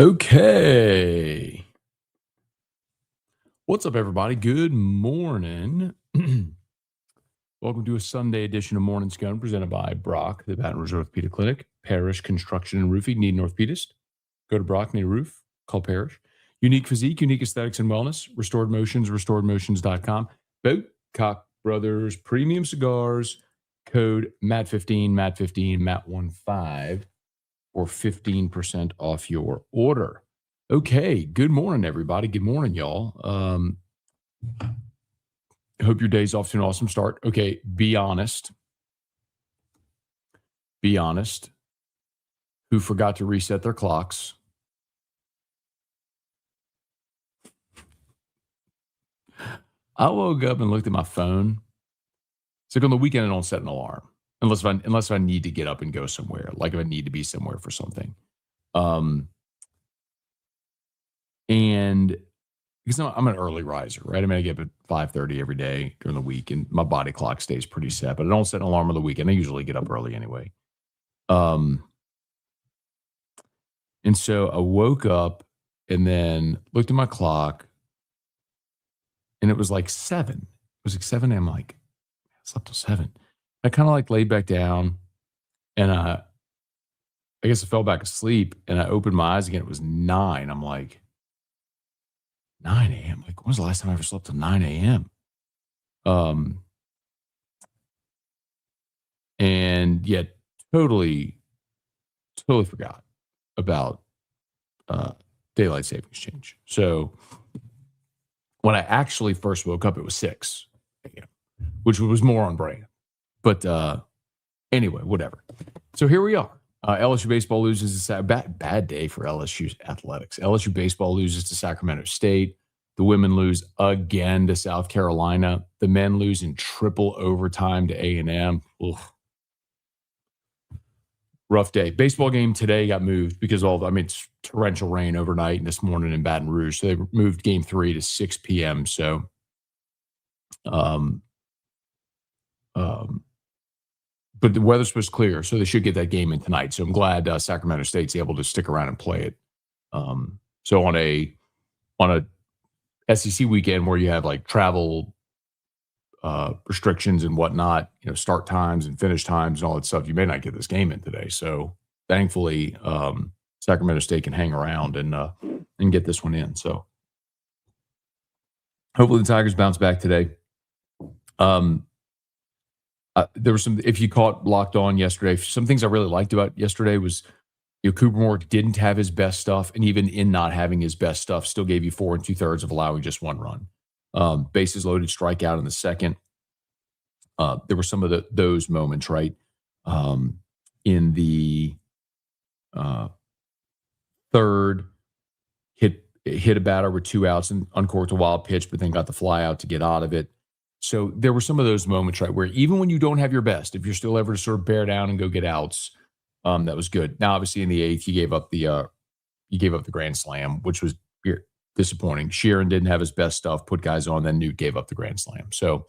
Okay. What's up, everybody? Good morning. Welcome to a Sunday edition of Morning Scone presented by Brock, the Baton Rouge Orthopedic Clinic, Parish Construction and Roofing. Need an orthopedist? Go to Brock, need a roof? Call Parish. Unique physique, unique aesthetics and wellness. Restored Motions, restoredmotions.com. Boatcock Brothers Premium Cigars. Code MAT15, MAT15, MAT15 for 15% off your order. Okay, good morning, everybody. Good morning, y'all. I hope your day's off to an awesome start. Okay, be honest. Be honest. Who forgot to reset their clocks? I woke up and looked at my phone. It's like on the weekend, I don't set an alarm unless I need to get up and go somewhere, like if I need to be somewhere for something. And because I'm an early riser, right? I mean, I get up at 5:30 every day during the week, and my body clock stays pretty set. But I don't set an alarm on the weekend. I usually get up early anyway. And so I woke up and then looked at my clock, and it was like 7. It was like 7 a.m. I'm like, I slept till 7. I kind of like laid back down, and I guess I fell back asleep, and I opened my eyes again. It was 9. I'm like, 9 a.m. Like, when was the last time I ever slept till 9 a.m.? And yet totally forgot about daylight savings change. So when I actually first woke up, it was 6 a.m., which was more on brand. But anyway, whatever. So here we are. LSU baseball loses. Bad day for LSU's athletics. LSU baseball loses to Sacramento State. The women lose again to South Carolina. The men lose in triple overtime to A&M. Oof. Rough day. Baseball game today got moved because it's torrential rain overnight and this morning in Baton Rouge. So they moved game 3 to 6 p.m. So, but the weather's supposed to clear, so they should get that game in tonight. So I'm glad Sacramento State's able to stick around and play it. So on a SEC weekend where you have like travel restrictions and whatnot, start times and finish times and all that stuff, you may not get this game in today. So thankfully, Sacramento State can hang around and get this one in. So hopefully the Tigers bounce back today. There were some, if you caught Locked On yesterday, some things I really liked about yesterday was, Cooper Moore didn't have his best stuff, and even in not having his best stuff, still gave you 4 2/3 of allowing just 1 run. Bases loaded, strikeout in the second. There were some of those moments, right? In the third, hit a batter with 2 outs and uncorked a wild pitch, but then got the fly out to get out of it. So there were some of those moments, right, where even when you don't have your best, if you're still able to sort of bear down and go get outs, that was good. Now, obviously, in the 8th, you gave up the grand slam, which was disappointing. Sheeran didn't have his best stuff, put guys on, then Newt gave up the grand slam. So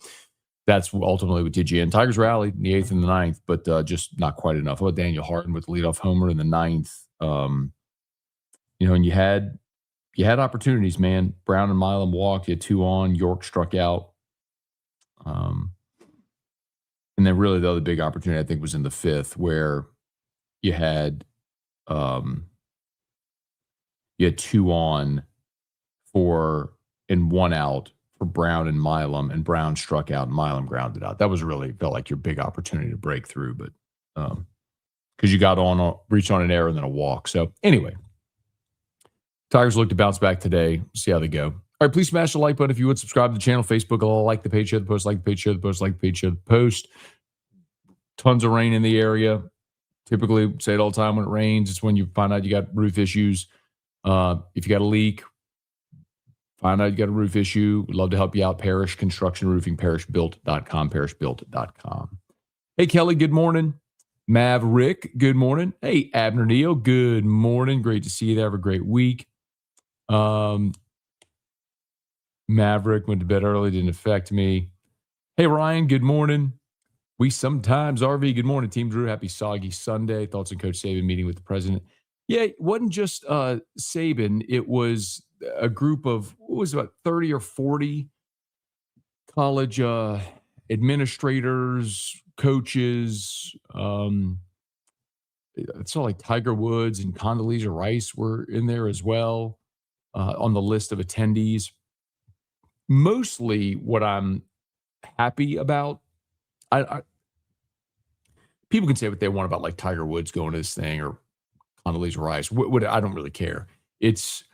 that's ultimately what did you in. Tigers rallied in the 8th and the 9th, but just not quite enough. How about Daniel Harden with the leadoff homer in the 9th? And you had opportunities, man. Brown and Milam walked. You had 2 on. York struck out. And then really the other big opportunity, I think, was in the 5th, where you had 2 on and 1 out for Brown and Milam, and Brown struck out and Milam grounded out. That was really felt like your big opportunity to break through, but because you got reached on an error and then a walk. So anyway, Tigers look to bounce back today. See how they go. All right, please smash the like button if you would. Subscribe to the channel, Facebook, like the page, share the post, like the page, share the post, like the page, share the post. Tons of rain in the area. Typically, say it all the time when it rains. It's when you find out you got roof issues. If you got a leak, find out you got a roof issue. We'd love to help you out. Parish Construction Roofing, parishbuilt.com, parishbuilt.com. Hey, Kelly, good morning. Maverick, good morning. Hey, Abner Neal, good morning. Great to see you there. Have a great week. Maverick went to bed early, didn't affect me. Hey, Ryan, good morning. We sometimes RV, good morning, Team Drew. Happy soggy Sunday. Thoughts on Coach Saban meeting with the president. Yeah, it wasn't just Saban. It was a group of, what was it, about 30 or 40 college administrators, coaches. I saw like Tiger Woods and Condoleezza Rice were in there as well on the list of attendees. Mostly what I'm happy about, I people can say what they want about like Tiger Woods going to this thing or Condoleezza Rice. What I don't really care. It's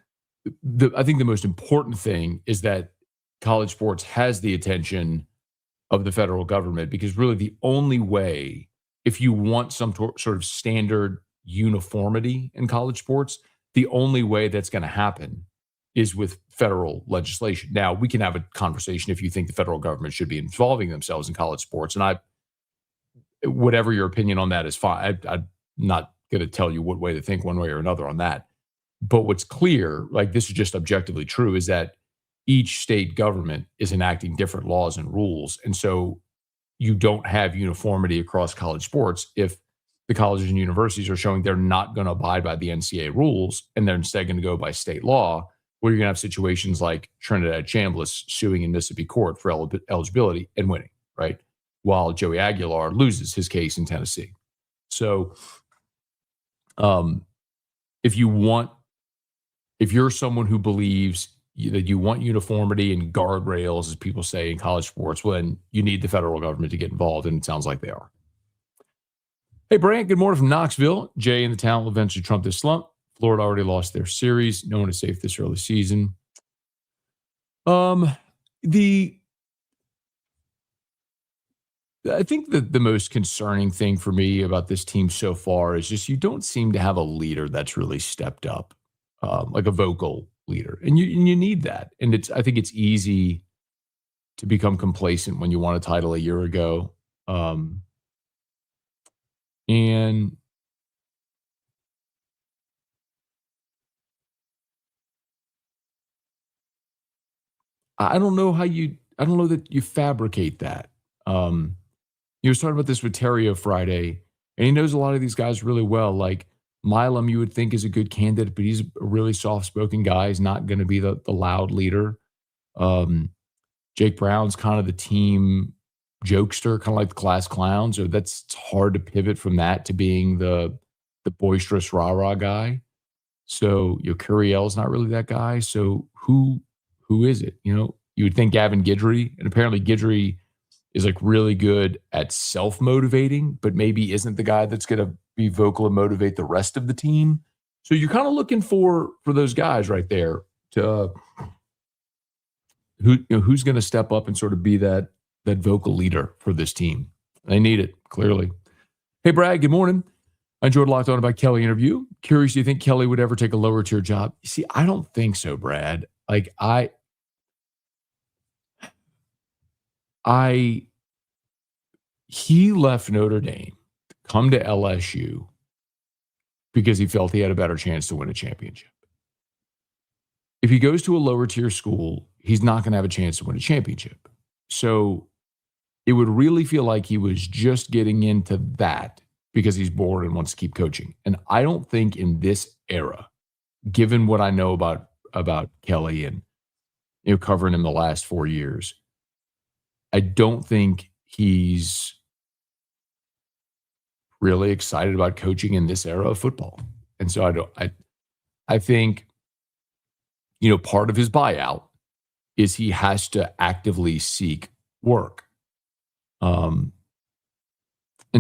I think the most important thing is that college sports has the attention of the federal government, because really the only way, if you want some sort of standard uniformity in college sports, the only way that's going to happen is with federal legislation. Now, we can have a conversation if you think the federal government should be involving themselves in college sports, and whatever your opinion on that is fine. I'm not going to tell you what way to think one way or another on that. But what's clear, like this is just objectively true, is that each state government is enacting different laws and rules. And so you don't have uniformity across college sports if the colleges and universities are showing they're not going to abide by the NCAA rules and they're instead going to go by state law, where you're going to have situations like Trinidad Chambliss suing in Mississippi court for eligibility and winning, right? While Joey Aguilar loses his case in Tennessee. So if you're someone who believes that you want uniformity and guardrails, as people say in college sports, well, then you need the federal government to get involved, and it sounds like they are. Hey, Brant, good morning from Knoxville. Jay and the talent will eventually trump this slump. Florida already lost their series. No one is safe this early season. I think that the most concerning thing for me about this team so far is just you don't seem to have a leader that's really stepped up, like a vocal leader. And you need that. And I think it's easy to become complacent when you won a title a year ago. And I don't know that you fabricate that. You were talking about this with Terrio Friday, and he knows a lot of these guys really well. Like Milam, you would think is a good candidate, but he's a really soft-spoken guy. He's not going to be the loud leader. Jake Brown's kind of the team jokester, kind of like the class clown. So it's hard to pivot from that to being the boisterous rah-rah guy. So Curiel's not really that guy. So who is it? You would think Gavin Guidry, and apparently Guidry is like really good at self-motivating, but maybe isn't the guy that's going to be vocal and motivate the rest of the team. So you're kind of looking for those guys right there to who's going to step up and sort of be that vocal leader for this team. They need it, clearly. Hey, Brad, good morning. I enjoyed Locked On about Kelly interview. Curious, do you think Kelly would ever take a lower tier job? You see, I don't think so, Brad. Like he left Notre Dame to come to LSU because he felt he had a better chance to win a championship. If he goes to a lower tier school, he's not going to have a chance to win a championship. So it would really feel like he was just getting into that because he's bored and wants to keep coaching. And I don't think in this era, given what I know about Kelly and covering him the last 4 years, I don't think he's really excited about coaching in this era of football. And so I think, part of his buyout is he has to actively seek work. And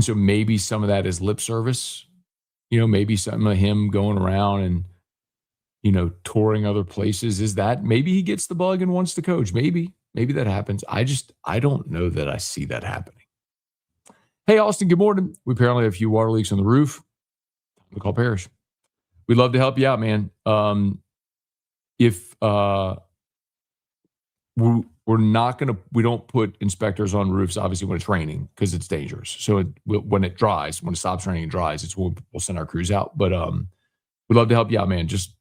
so maybe some of that is lip service, maybe some of him going around and, touring other places is that maybe he gets the bug and wants to coach. Maybe that happens. I don't know that I see that happening. Hey, Austin, good morning. We apparently have a few water leaks on the roof. We call Parish. We'd love to help you out, man. If we don't put inspectors on roofs, obviously, when it's raining because it's dangerous. So when it dries, when it stops raining and dries, we'll send our crews out. But we'd love to help you out, man. Just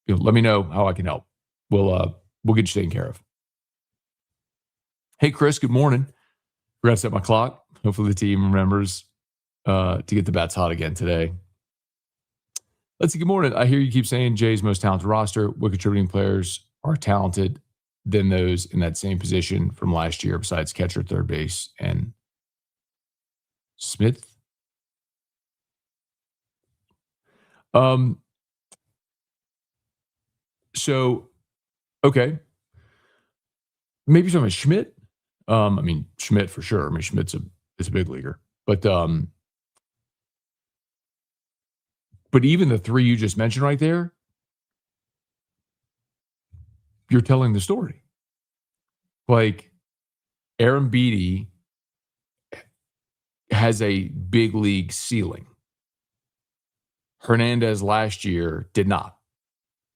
let me know how I can help. We'll get you taken care of. Hey, Chris, good morning. Forgot to set my clock. Hopefully the team remembers to get the bats hot again today. Let's see. Good morning. I hear you keep saying Jay's most talented roster. What contributing players are talented than those in that same position from last year, besides catcher, third base, and Smith? So, okay. Maybe some of Schmidt. I mean, Schmidt for sure. I mean, Schmidt's is a big leaguer. But even the three you just mentioned right there, you're telling the story. Like, Aaron Beatty has a big league ceiling. Hernandez last year did not.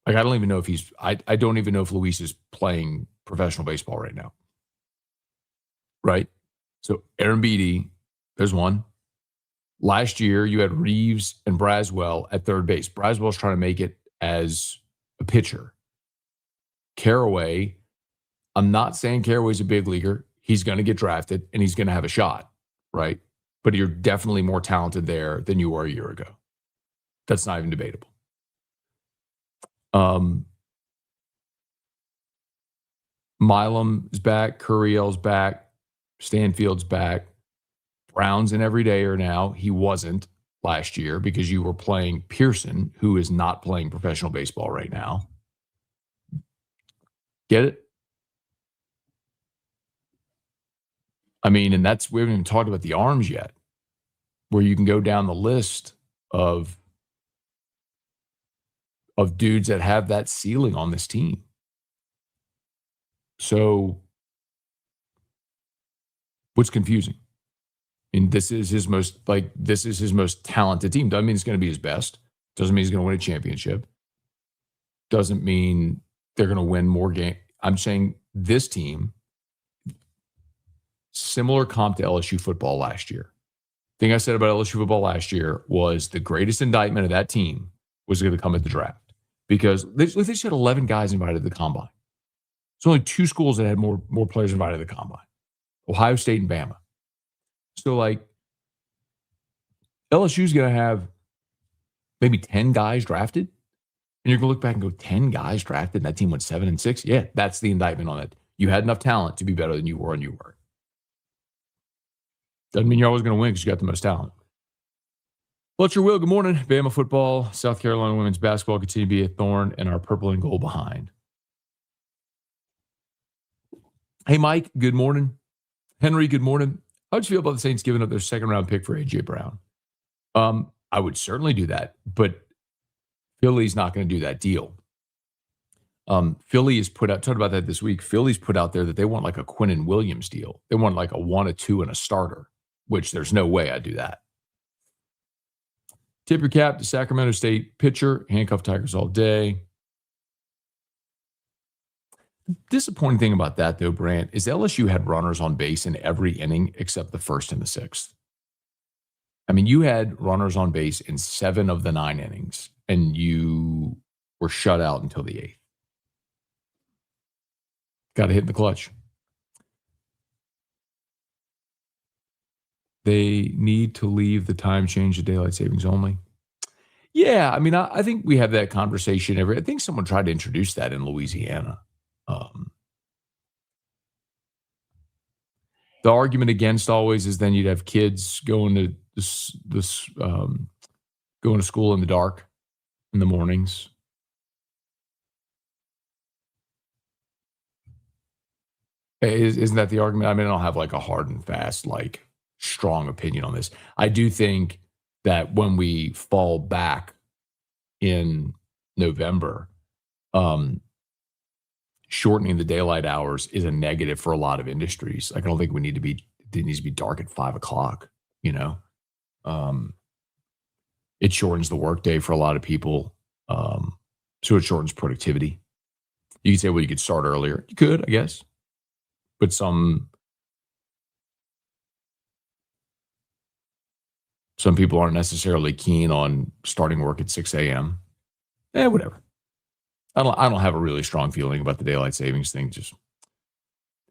Like, I don't even know if I don't even know if Luis is playing professional baseball right now. Right? So Aaron Beatty, there's one. Last year, you had Reeves and Braswell at third base. Braswell's trying to make it as a pitcher. Carraway, I'm not saying Carraway's a big leaguer. He's going to get drafted, and he's going to have a shot, right? But you're definitely more talented there than you were a year ago. That's not even debatable. Milam is back. Curiel's back. Stanfield's back. Brown's an everydayer now. He wasn't last year because you were playing Pearson, who is not playing professional baseball right now. Get it? I mean, and we haven't even talked about the arms yet, where you can go down the list of dudes that have that ceiling on this team. So what's confusing? And this is his most talented team. Doesn't mean it's going to be his best. Doesn't mean he's going to win a championship. Doesn't mean they're going to win more games. I'm saying this team, similar comp to LSU football last year. The thing I said about LSU football last year was the greatest indictment of that team was going to come at the draft because they just had 11 guys invited to the combine. There's only 2 schools that had more players invited to the combine: Ohio State and Bama. So, like, LSU's going to have maybe 10 guys drafted, and you're going to look back and go, 10 guys drafted, and that team went 7-6? Yeah, that's the indictment on it. You had enough talent to be better than you were, and you were. Doesn't mean you're always going to win because you got the most talent. Fletcher Will, good morning. Bama football, South Carolina women's basketball continue to be a thorn in our purple and gold behind. Hey, Mike, good morning. Henry, good morning. How'd you feel about the Saints giving up their second-round pick for A.J. Brown? I would certainly do that, but Philly's not going to do that deal. Philly has put out, talked about that this week, Philly's put out there that they want like a Quinnen Williams deal. They want like a 1, a 2, and a starter, which there's no way I'd do that. Tip your cap to Sacramento State pitcher, handcuff Tigers all day. Disappointing thing about that, though, Brant, is LSU had runners on base in every inning except the first and the sixth. I mean, you had runners on base in 7 of the 9 innings, and you were shut out until the 8th. Got to hit in the clutch. They need to leave the time change to daylight savings only. Yeah, I mean, I think we have that conversation I think someone tried to introduce that in Louisiana. The argument against always is then you'd have kids going to going to school in the dark in the mornings. Isn't that the argument? I mean, I don't have like a hard and fast, like strong opinion on this. I do think that when we fall back in November, shortening the daylight hours is a negative for a lot of industries. Like, I don't think it needs to be dark at 5:00, you know? It shortens the workday for a lot of people. So it shortens productivity. You could say, well, you could start earlier. You could, I guess. But some people aren't necessarily keen on starting work at 6 a.m. Whatever. I don't have a really strong feeling about the daylight savings thing. Just,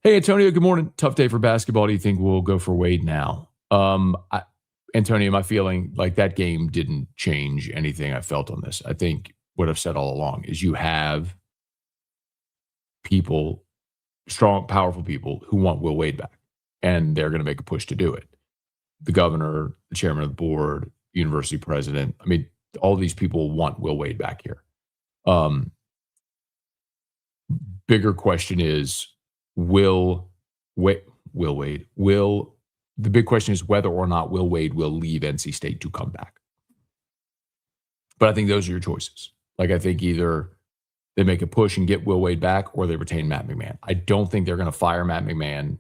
hey, Antonio, good morning. Tough day for basketball. Do you think we'll go for Wade now? Antonio, my feeling like that game didn't change anything I felt on this. I think what I've said all along is you have people, strong, powerful people who want Will Wade back, and they're going to make a push to do it. The governor, the chairman of the board, university president. I mean, all these people want Will Wade back here. Bigger question is, the big question is whether or not Will Wade will leave NC State to come back. But I think those are your choices. Like, I think either they make a push and get Will Wade back, or they retain Matt McMahon. I don't think they're going to fire Matt McMahon,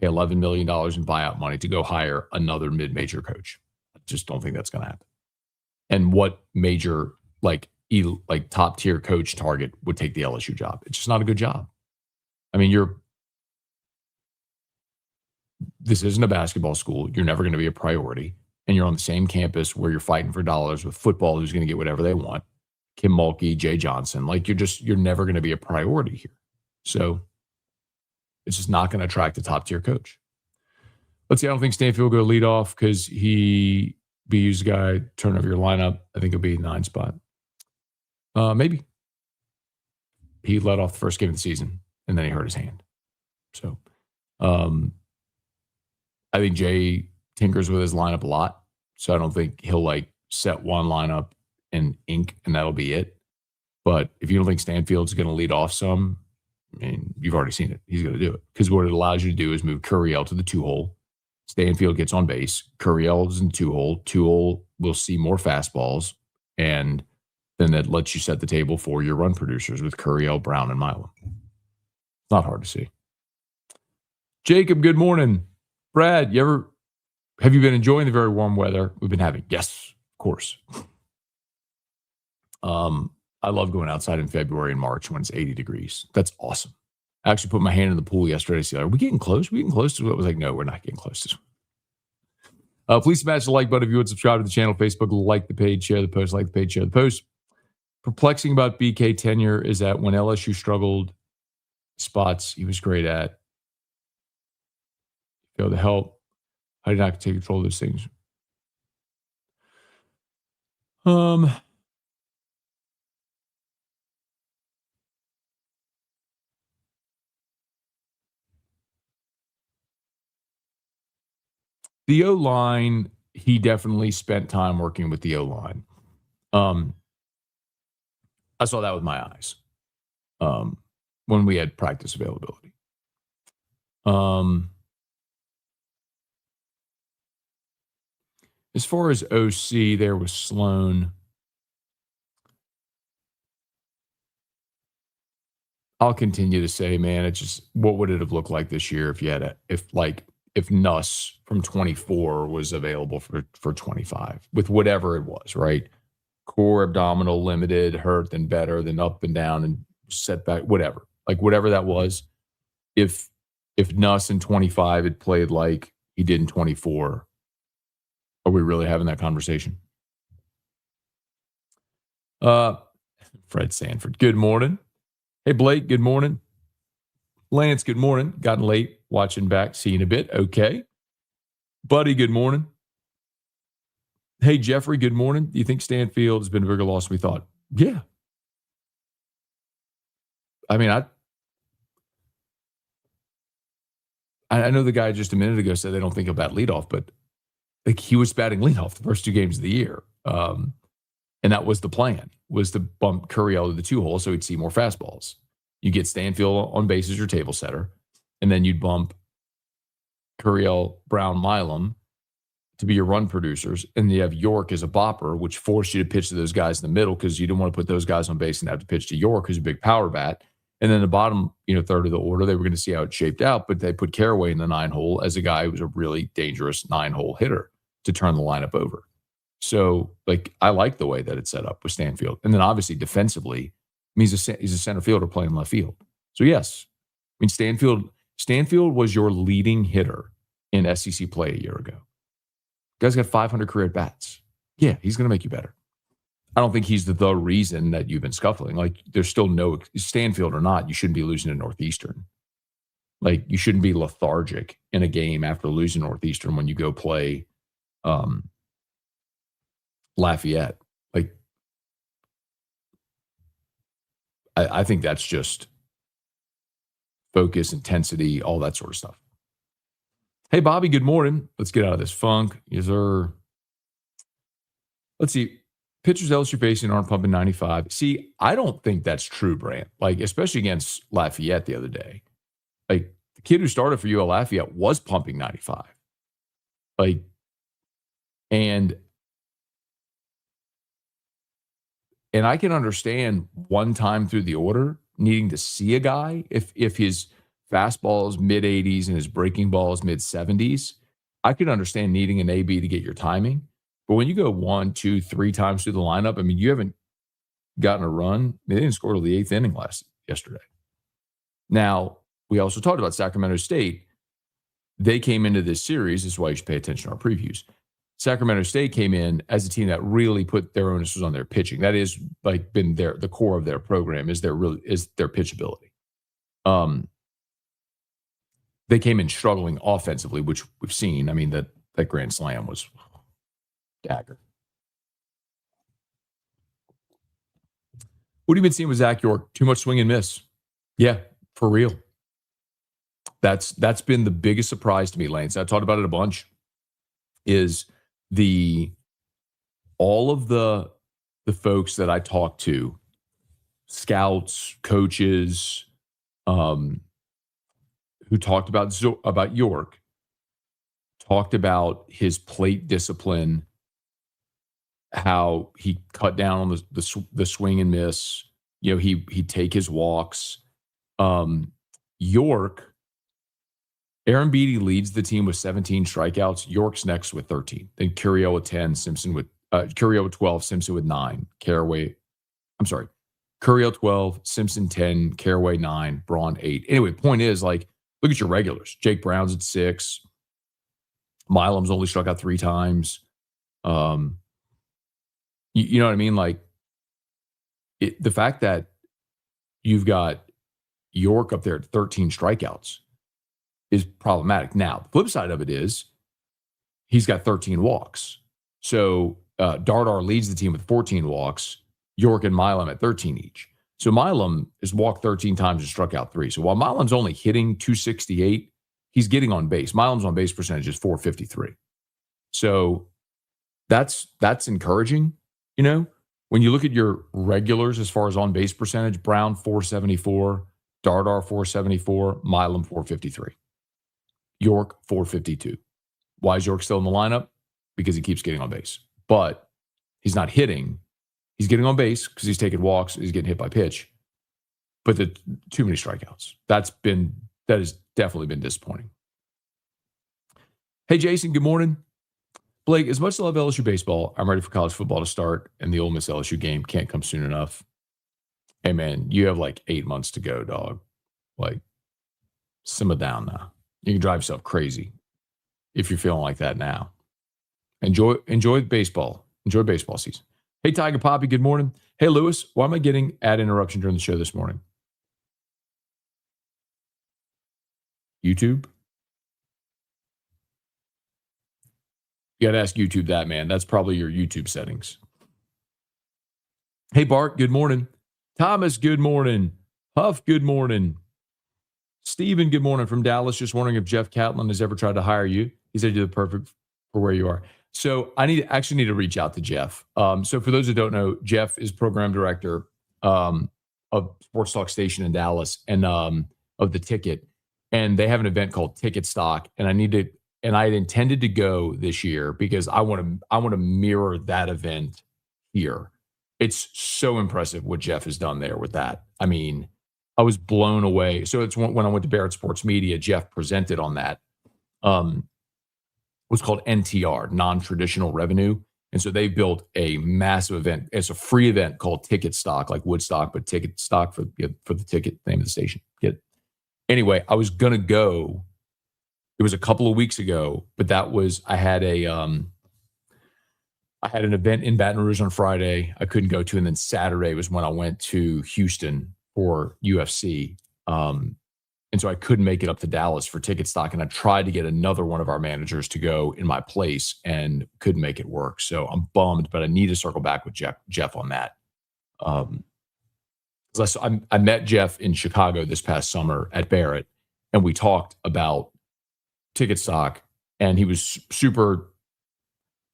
pay $11 million in buyout money to go hire another mid-major coach. I just don't think that's going to happen. And what major, like top-tier coach target would take the LSU job? It's just not a good job. I mean, this isn't a basketball school. You're never going to be a priority. And you're on the same campus where you're fighting for dollars with football, who's going to get whatever they want. Kim Mulkey, Jay Johnson. Like, you're never going to be a priority here. So it's just not going to attract a top-tier coach. Let's see. I don't think Stanfield will go lead off because he BU's guy, turn over your lineup. I think it'll be 9 spot. Maybe. He led off the first game of the season, and then he hurt his hand. So I think Jay tinkers with his lineup a lot. So I don't think he'll set one lineup and ink, and that'll be it. But if you don't think Stanfield's going to lead off some, I mean, you've already seen it. He's going to do it. Because what it allows you to do is move Curiel to the 2-hole. Stanfield gets on base. Curiel is in 2-hole. 2-hole will see more fastballs. And then that lets you set the table for your run producers with Curiel, Brown, and Milam. It's not hard to see. Jacob, good morning. Brad, have you been enjoying the very warm weather we've been having? Yes, of course. I love going outside in February and March when it's 80 degrees. That's awesome. I actually put my hand in the pool yesterday to see, are we getting close? Are we getting close to it? I was like, no, we're not getting close to it. Please smash the like button if you would, subscribe to the channel, Facebook, like the page, share the post, like the page, share the post. Perplexing about BK tenure is that when LSU struggled, spots he was great at, failed to help. How did not take control of those things? The O-line, he definitely spent time working with the O-line. I saw that with my eyes when we had practice availability. As far as OC, there was Sloan. I'll continue to say, man, it's just, what would it have looked like this year if Nuss from 24 was available for 25 with whatever it was, right? Core, abdominal, limited, hurt, then better, then up and down and setback, whatever. Like whatever that was. If Nuss in 25 had played like he did in 24, are we really having that conversation? Fred Sanford, good morning. Hey, Blake, good morning. Lance, good morning. Gotten late, watching back, seeing a bit. Okay. Buddy, good morning. Hey, Jeffrey, good morning. Do you think Stanfield has been a bigger loss than we thought? Yeah. I mean, I know the guy just a minute ago said they don't think about leadoff, but like he was batting leadoff the first 2 games of the year. And that was the plan, was to bump Curiel to the 2-hole so he'd see more fastballs. You get Stanfield on base as your table setter, and then you'd bump Curiel, Brown, Milam to be your run producers, and you have York as a bopper, which forced you to pitch to those guys in the middle because you didn't want to put those guys on base and have to pitch to York, who's a big power bat. And then the bottom, third of the order, they were going to see how it shaped out, but they put Caraway in the 9-hole as a guy who was a really dangerous 9-hole hitter to turn the lineup over. So, I like the way that it's set up with Stanfield. And then obviously defensively, he's a center fielder playing left field. So yes, I mean, Stanfield was your leading hitter in SEC play a year ago. Guy's got 500 career at-bats. Yeah, he's going to make you better. I don't think he's the reason that you've been scuffling. There's still no Stanfield or not, you shouldn't be losing to Northeastern. You shouldn't be lethargic in a game after losing Northeastern when you go play Lafayette. Like, I think that's just focus, intensity, all that sort of stuff. Hey, Bobby, good morning. Let's get out of this funk. Is there, let's see, pitchers LSU facing aren't pumping 95. See, I don't think that's true, Brant. Like, especially against Lafayette the other day. Like, the kid who started for you at Lafayette was pumping 95. Like, and I can understand one time through the order needing to see a guy if his fastball is mid 80s and his breaking ball is mid 70s. I could understand needing an AB to get your timing. But when you go 1, 2, 3 times through the lineup, I mean, you haven't gotten a run. They didn't score till the 8th inning yesterday. Now, we also talked about Sacramento State. They came into this series. This is why you should pay attention to our previews. Sacramento State came in as a team that really put their onus on their pitching. That is like been the core of their program is their pitchability. They came in struggling offensively, which we've seen. I mean, that grand slam was dagger. What have you been seeing with Zach York? Too much swing and miss. Yeah, for real. That's been the biggest surprise to me, Lance. I talked about it a bunch. Is all of the folks that I talked to, scouts, coaches, who talked about York, talked about his plate discipline, how he cut down on the swing and miss. You know, he'd take his walks. York, Aaron Beatty leads the team with 17 strikeouts. York's next with 13. Then Curiel with 10, Curiel with 12, Simpson with 9. Curiel 12, Simpson 10, Caraway 9, Braun 8. Anyway, point is, like, look at your regulars. Jake Brown's at 6. Milam's only struck out 3 times. You know what I mean? Like, the fact that you've got York up there at 13 strikeouts is problematic. Now, the flip side of it is he's got 13 walks. So Dardar leads the team with 14 walks, York and Milam at 13 each. So Milam has walked 13 times and struck out 3. So while Milam's only hitting 268, he's getting on base. Milam's on base percentage is 453. So that's encouraging. You know, when you look at your regulars as far as on base percentage, Brown 474, Dardar 474, Milam 453. York 452. Why is York still in the lineup? Because he keeps getting on base. But he's not hitting. He's getting on base because he's taking walks. He's getting hit by pitch. But too many strikeouts. That has definitely been disappointing. Hey, Jason, good morning. Blake, as much as I love LSU baseball, I'm ready for college football to start, and the Ole Miss LSU game can't come soon enough. Hey, man, you have like 8 months to go, dog. Like, simmer down now. You can drive yourself crazy if you're feeling like that now. Enjoy baseball. Enjoy baseball season. Hey, Tiger Poppy, good morning. Hey, Lewis, why am I getting ad interruption during the show this morning? YouTube? You got to ask YouTube that, man. That's probably your YouTube settings. Hey, Bart, good morning. Thomas, good morning. Huff, good morning. Steven, good morning from Dallas. Just wondering if Jeff Catlin has ever tried to hire you. He said you're the perfect for where you are. So I actually need to reach out to Jeff. So for those who don't know, Jeff is program director of Sports Talk Station in Dallas and of The Ticket. And they have an event called Ticket Stock. And I had intended to go this year because I want to mirror that event here. It's so impressive what Jeff has done there with that. I mean, I was blown away. So it's when I went to Barrett Sports Media, Jeff presented on that. What's called NTR, non-traditional revenue. And so they built a massive event. It's a free event called Ticket Stock, like Woodstock, but Ticket Stock for the ticket, name of the station. Anyway, I was going to go. It was a couple of weeks ago, but I had an event in Baton Rouge on Friday I couldn't go to. And then Saturday was when I went to Houston for UFC. And so I couldn't make it up to Dallas for ticket stock. And I tried to get another one of our managers to go in my place and couldn't make it work. So I'm bummed, but I need to circle back with Jeff on that. I met Jeff in Chicago this past summer at Barrett, and we talked about ticket stock, and he was super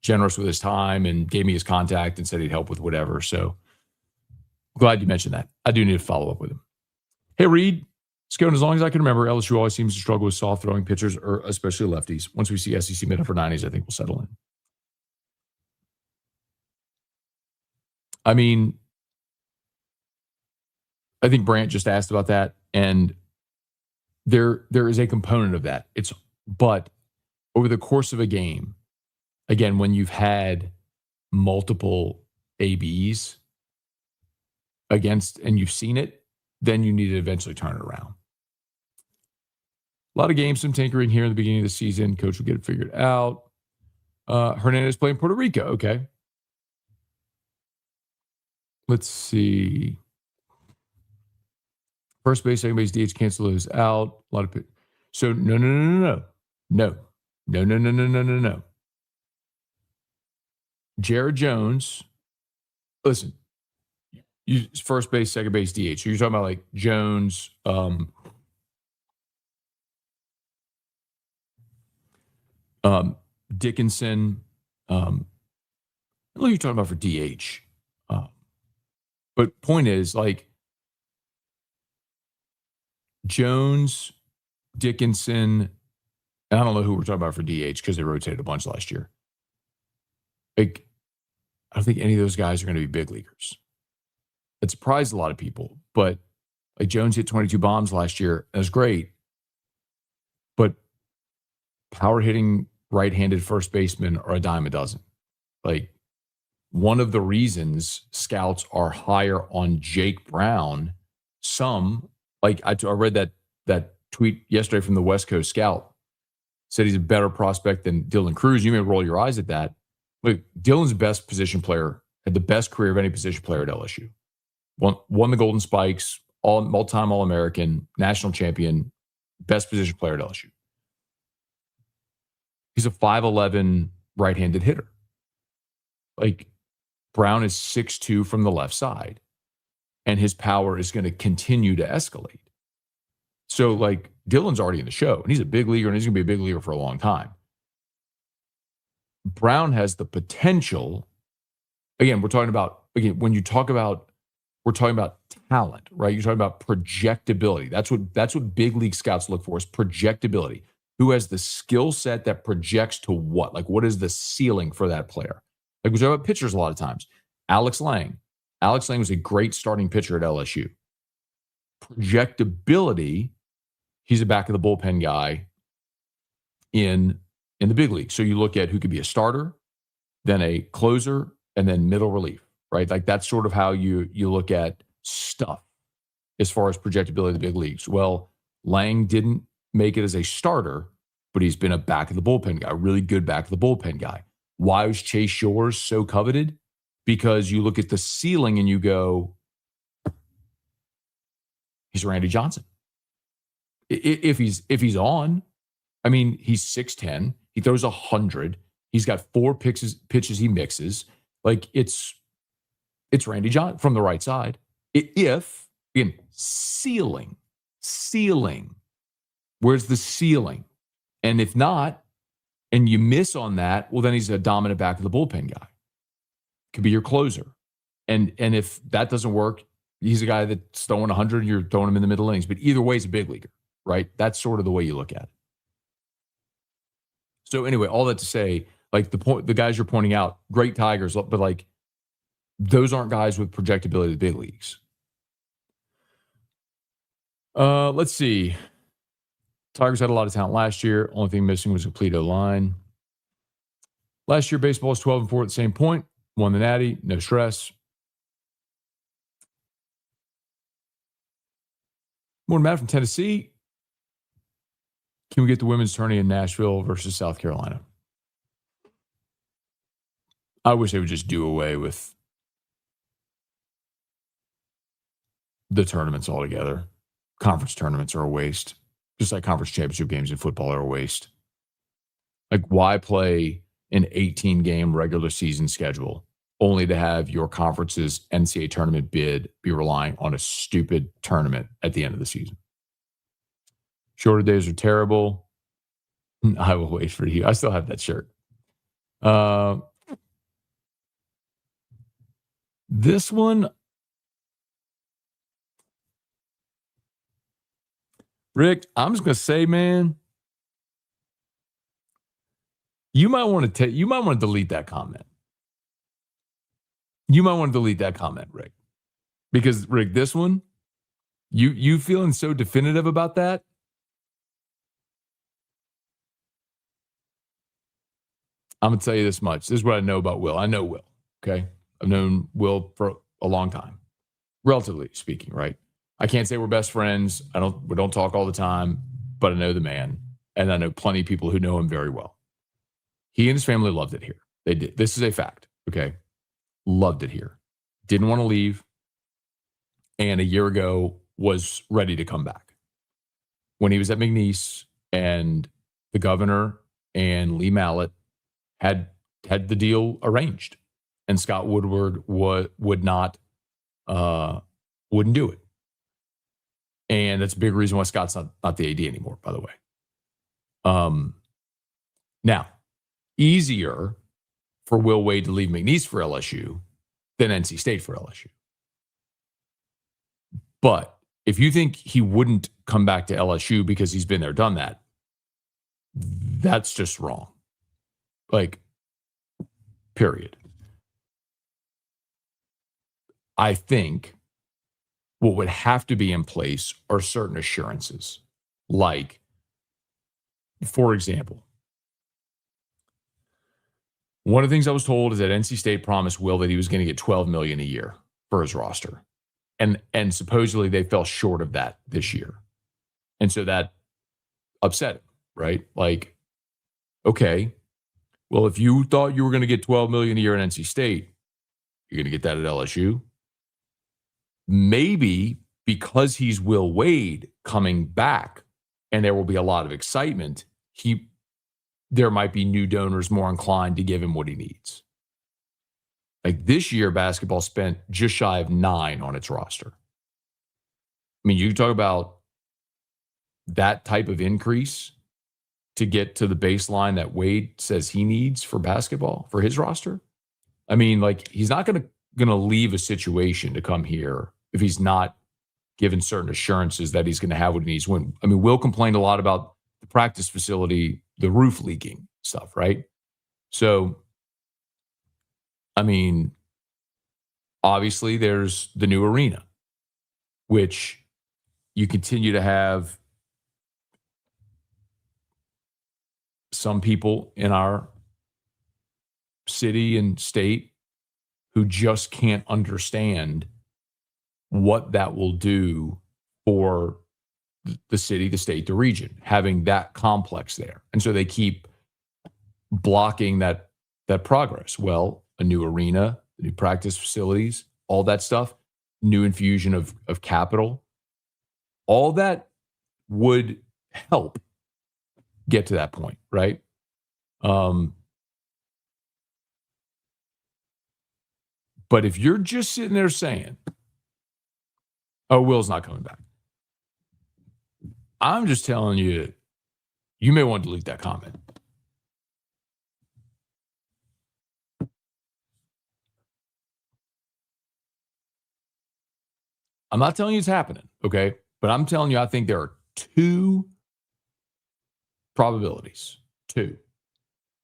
generous with his time and gave me his contact and said he'd help with whatever. So glad you mentioned that. I do need to follow up with him. Hey, Reed, Scone, as long as I can remember, LSU always seems to struggle with soft throwing pitchers, or especially lefties. Once we see SEC mid upper 90s, I think we'll settle in. I mean, I think Brant just asked about that, and there is a component of that. But over the course of a game, again, when you've had multiple ABs against and you've seen it, then you need to eventually turn it around. A lot of games, some tinkering here in the beginning of the season. Coach will get it figured out. Hernandez playing Puerto Rico. Okay. Let's see. First base, second base, DH, cancel those out. A lot of so no. Jared Jones, listen, you first base, second base, DH. So you're talking about like Jones, Dickinson. What are you talking about for DH? But point is, like, Jones, Dickinson, and I don't know who we're talking about for DH because they rotated a bunch last year. Like, I don't think any of those guys are going to be big leaguers. It surprised a lot of people, but like Jones hit 22 bombs last year. That was great. But power hitting right-handed first basemen are a dime a dozen. Like, one of the reasons scouts are higher on Jake Brown, like I read that tweet yesterday from the West Coast scout, said he's a better prospect than Dylan Cruz. You may roll your eyes at that. Look, Dylan's the best position player, had the best career of any position player at LSU. Won the Golden Spikes, all-time All-American, national champion, best position player at LSU. He's a 5'11" right-handed hitter. Like, Brown is 6'2" from the left side, and his power is going to continue to escalate. So, like, Dylan's already in the show, and he's a big leaguer, and he's going to be a big leaguer for a long time. Brown has the potential. Again, we're talking about talent, right? You're talking about projectability. That's what big league scouts look for, is projectability. Who has the skill set that projects to what? Like, what is the ceiling for that player? Like, we talk about pitchers a lot of times. Alex Lang was a great starting pitcher at LSU. Projectability, he's a back of the bullpen guy in the big league. So you look at who could be a starter, then a closer, and then middle relief, right? Like, that's sort of how you look at stuff as far as projectability in the big leagues. Well, Lang didn't make it as a starter, but he's been a back of the bullpen guy, a really good back of the bullpen guy. Why was Chase Shores so coveted? Because you look at the ceiling and you go, he's Randy Johnson. If he's on, I mean, he's 6'10", he throws 100, he's got 4 pitches he mixes. Like, it's Randy Johnson from the right side. If, again, ceiling, where's the ceiling? And if not, and you miss on that, well, then he's a dominant back of the bullpen guy. Could be your closer. And if that doesn't work, he's a guy that's throwing 100, you're throwing him in the middle innings. But either way, he's a big leaguer, right? That's sort of the way you look at it. So anyway, all that to say, like, the guys you're pointing out, great Tigers, but like, those aren't guys with projectability in the big leagues. Let's see. Tigers had a lot of talent last year. Only thing missing was a complete O-line. Last year, baseball was 12-4 at the same point. Won the Natty. No stress. More Matt from Tennessee. Can we get the women's tourney in Nashville versus South Carolina? I wish they would just do away with the tournaments altogether. Conference tournaments are a waste. Just like conference championship games in football are a waste. Like, why play an 18-game regular season schedule only to have your conference's NCAA tournament bid be relying on a stupid tournament at the end of the season? Shorter days are terrible. I will wait for you. I still have that shirt. This one, Rick, I'm just gonna say, man, you might want to delete that comment. You might want to delete that comment, Rick, because Rick, this one, you feeling so definitive about that. I'm gonna tell you this much. This is what I know about Will. I know Will. Okay, I've known Will for a long time, relatively speaking. Right? I can't say we're best friends. We don't talk all the time, but I know the man, and I know plenty of people who know him very well. He and his family loved it here. They did. This is a fact. Okay, loved it here. Didn't want to leave, and a year ago was ready to come back. When he was at McNeese, and the governor and Lee Mallett had the deal arranged, and Scott Woodward wouldn't do it. And that's a big reason why Scott's not the AD anymore, by the way. Now, easier for Will Wade to leave McNeese for LSU than NC State for LSU. But if you think he wouldn't come back to LSU because he's been there, done that, that's just wrong. Like, period. I think what would have to be in place are certain assurances. Like, for example, one of the things I was told is that NC State promised Will that he was going to get $12 million a year for his roster. And supposedly they fell short of that this year. And so that upset him, right? Like, okay, well, if you thought you were going to get $12 million a year at NC State, you're going to get that at LSU. Maybe because he's Will Wade coming back and there will be a lot of excitement, there might be new donors more inclined to give him what he needs. Like, this year, basketball spent just shy of 9 on its roster. I mean, you talk about that type of increase to get to the baseline that Wade says he needs for basketball, for his roster. I mean, like, he's not going to leave a situation to come here if he's not given certain assurances that he's going to have what he needs. I mean, Will complained a lot about the practice facility, the roof leaking stuff, right? So, I mean, obviously there's the new arena, which you continue to have some people in our city and state who just can't understand what that will do for the city, the state, the region, having that complex there. And so they keep blocking that progress. Well, a new arena, new practice facilities, all that stuff, new infusion of capital, all that would help get to that point, right? But if you're just sitting there saying, oh, Will's not coming back, I'm just telling you, you may want to delete that comment. I'm not telling you it's happening, okay? But I'm telling you, I think there are 2 probabilities. 2.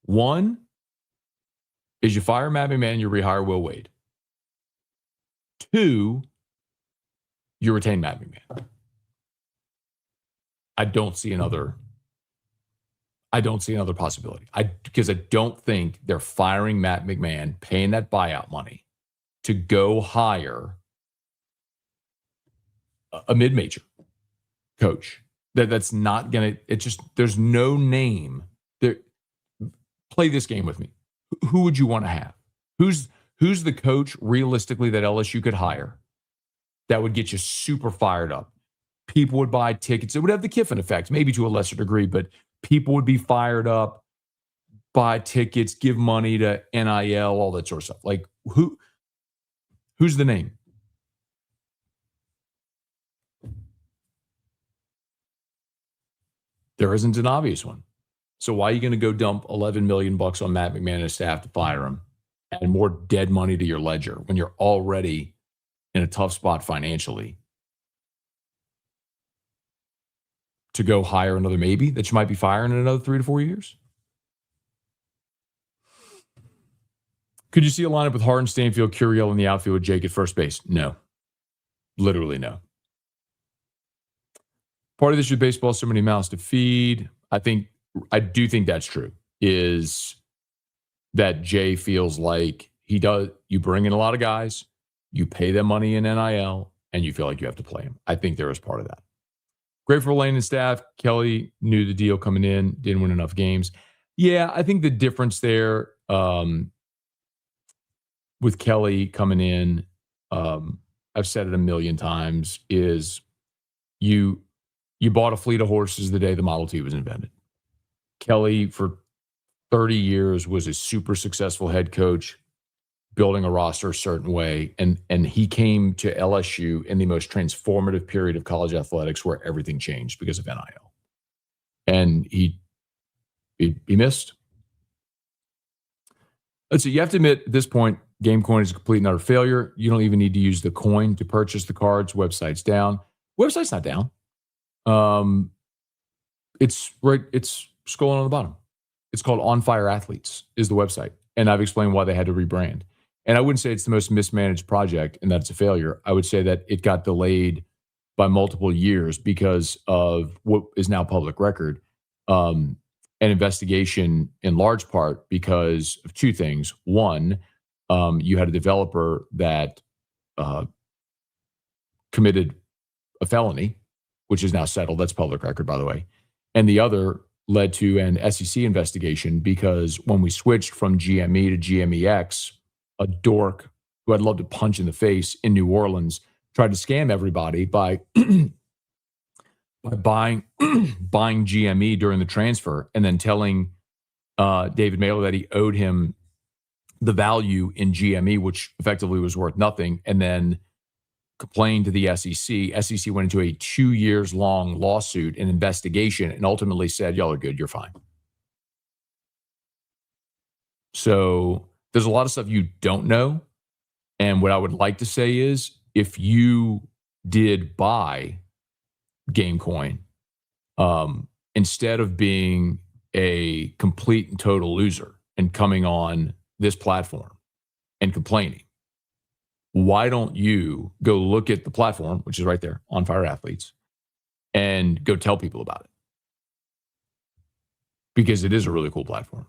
One is you fire Matt McMahon, you rehire Will Wade. 2, you retain Matt McMahon. I don't see another possibility. Because I don't think they're firing Matt McMahon, paying that buyout money to go hire a mid-major coach. That's not going to, there's no name. Play this game with me. Who would you want to have? Who's the coach realistically that LSU could hire that would get you super fired up? People would buy tickets. It would have the Kiffin effect, maybe to a lesser degree, but people would be fired up, buy tickets, give money to NIL, all that sort of stuff. Like who's the name? There isn't an obvious one. So why are you going to go dump $11 million on Matt McMahon and his staff to fire him and more dead money to your ledger when you're already in a tough spot financially to go hire another maybe that you might be firing in another 3 to 4 years? Could you see a lineup with Harden, Stanfield, Curiel in the outfield with Jake at first base? No. Literally no. Part of this is baseball, so many mouths to feed. I do think that's true, is that Jay feels like he does. You bring in a lot of guys, you pay them money in NIL, and you feel like you have to play them. I think there is part of that. Great for Lane and staff. Kelly knew the deal coming in, didn't win enough games. Yeah, I think the difference there with Kelly coming in, I've said it a million times, is you bought a fleet of horses the day the Model T was invented. Kelly, for 30 years, was a super successful head coach, building a roster a certain way. And he came to LSU in the most transformative period of college athletics where everything changed because of NIL. And he missed. Let's see, you have to admit at this point, GameCoin is a complete and utter failure. You don't even need to use the coin to purchase the cards. Website's down. Website's not down. It's scrolling on the bottom. It's called On Fire Athletes is the website. And I've explained why they had to rebrand. And I wouldn't say it's the most mismanaged project and that it's a failure. I would say that it got delayed by multiple years because of what is now public record. An investigation in large part because of two things. One, you had a developer that committed a felony, which is now settled. That's public record, by the way. And the other led to an SEC investigation because when we switched from GME to GMEX, a dork who I'd love to punch in the face in New Orleans tried to scam everybody by buying GME during the transfer and then telling David Mailer that he owed him the value in GME, which effectively was worth nothing, and then complained to the SEC. SEC went into a 2 years long lawsuit and investigation and ultimately said, y'all are good, you're fine. So there's a lot of stuff you don't know. And what I would like to say is if you did buy GameCoin, instead of being a complete and total loser and coming on this platform and complaining, why don't you go look at the platform, which is right there, On Fire Athletes, and go tell people about it? Because it is a really cool platform.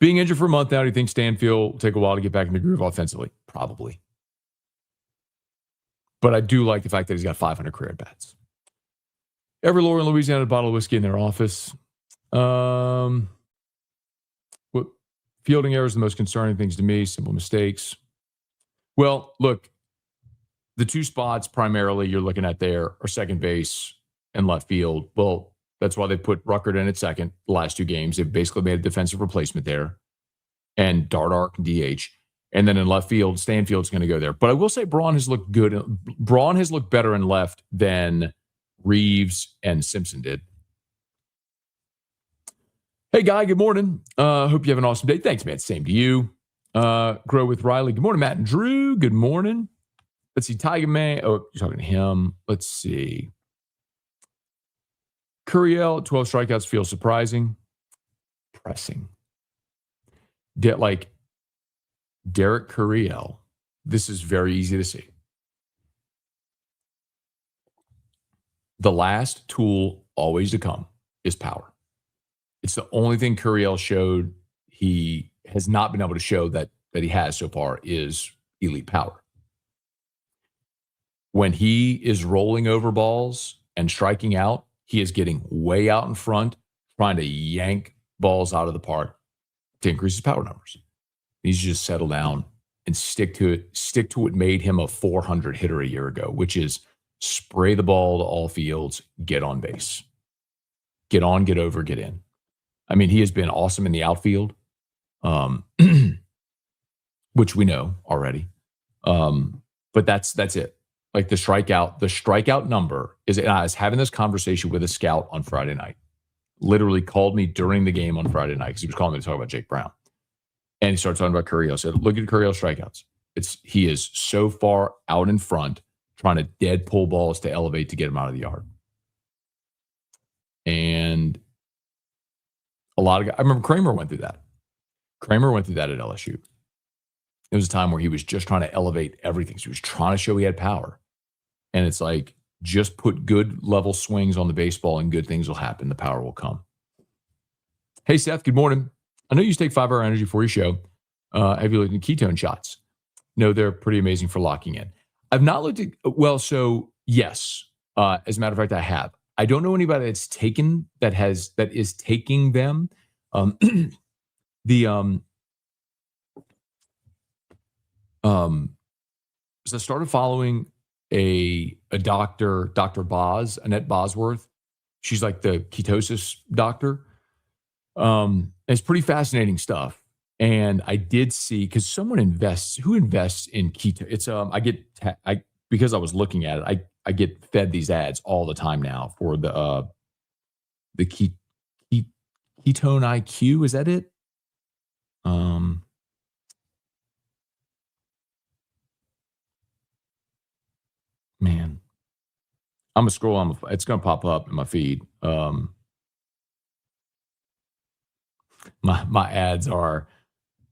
Being injured for a month now, do you think Stanfield will take a while to get back in the groove offensively? Probably. But I do like the fact that he's got 500 career at-bats. Every lawyer in Louisiana had a bottle of whiskey in their office. Fielding errors are the most concerning things to me. Simple mistakes. Well, look, the two spots primarily you're looking at there are second base and left field. Well, that's why they put Ruckert in at second the last two games. They've basically made a defensive replacement there. And Dardark and DH. And then in left field, Stanfield's going to go there. But I will say Braun has looked good. Braun has looked better in left than Reeves and Simpson did. Hey, Guy, good morning. Hope you have an awesome day. Thanks, man. Same to you. Grow with Riley. Good morning, Matt and Drew. Good morning. Let's see. Tiger Man. Oh, you're talking to him. Let's see. Curiel, 12 strikeouts feels surprising. Pressing. Like Derek Curiel. This is very easy to see. The last tool always to come is power. It's the only thing Curiel showed he has not been able to show that he has so far is elite power. When he is rolling over balls and striking out, he is getting way out in front, trying to yank balls out of the park to increase his power numbers. He needs to just settle down and stick to it. Stick to what made him a 400 hitter a year ago, which is spray the ball to all fields, get on base. Get on, get over, get in. I mean, he has been awesome in the outfield, which we know already. But that's it. Like the strikeout number is, and I was having this conversation with a scout on Friday night. Literally called me during the game on Friday night because he was calling me to talk about Jake Brown. And he started talking about Curiel. I said, look at Curiel strikeouts. He is so far out in front trying to dead pull balls to elevate to get him out of the yard. And a lot of guys, I remember Kramer went through that. Kramer went through that at LSU. It was a time where he was just trying to elevate everything. So he was trying to show he had power. And it's like, just put good level swings on the baseball and good things will happen. The power will come. Hey, Seth, good morning. I know you take 5 Hour Energy for your show. Have you looked at ketone shots? No, they're pretty amazing for locking in. I've not looked at, well, so yes. As a matter of fact, I have. I don't know anybody that's taken, that is taking them. So I started following a doctor, Dr. Boz, Annette Bosworth. She's like the ketosis doctor. It's pretty fascinating stuff. And I did see, because someone who invests in keto. It's because I was looking at it, I get fed these ads all the time now for the ketone IQ. Is that it? Man, I'm gonna scroll. It's gonna pop up in my feed. My ads are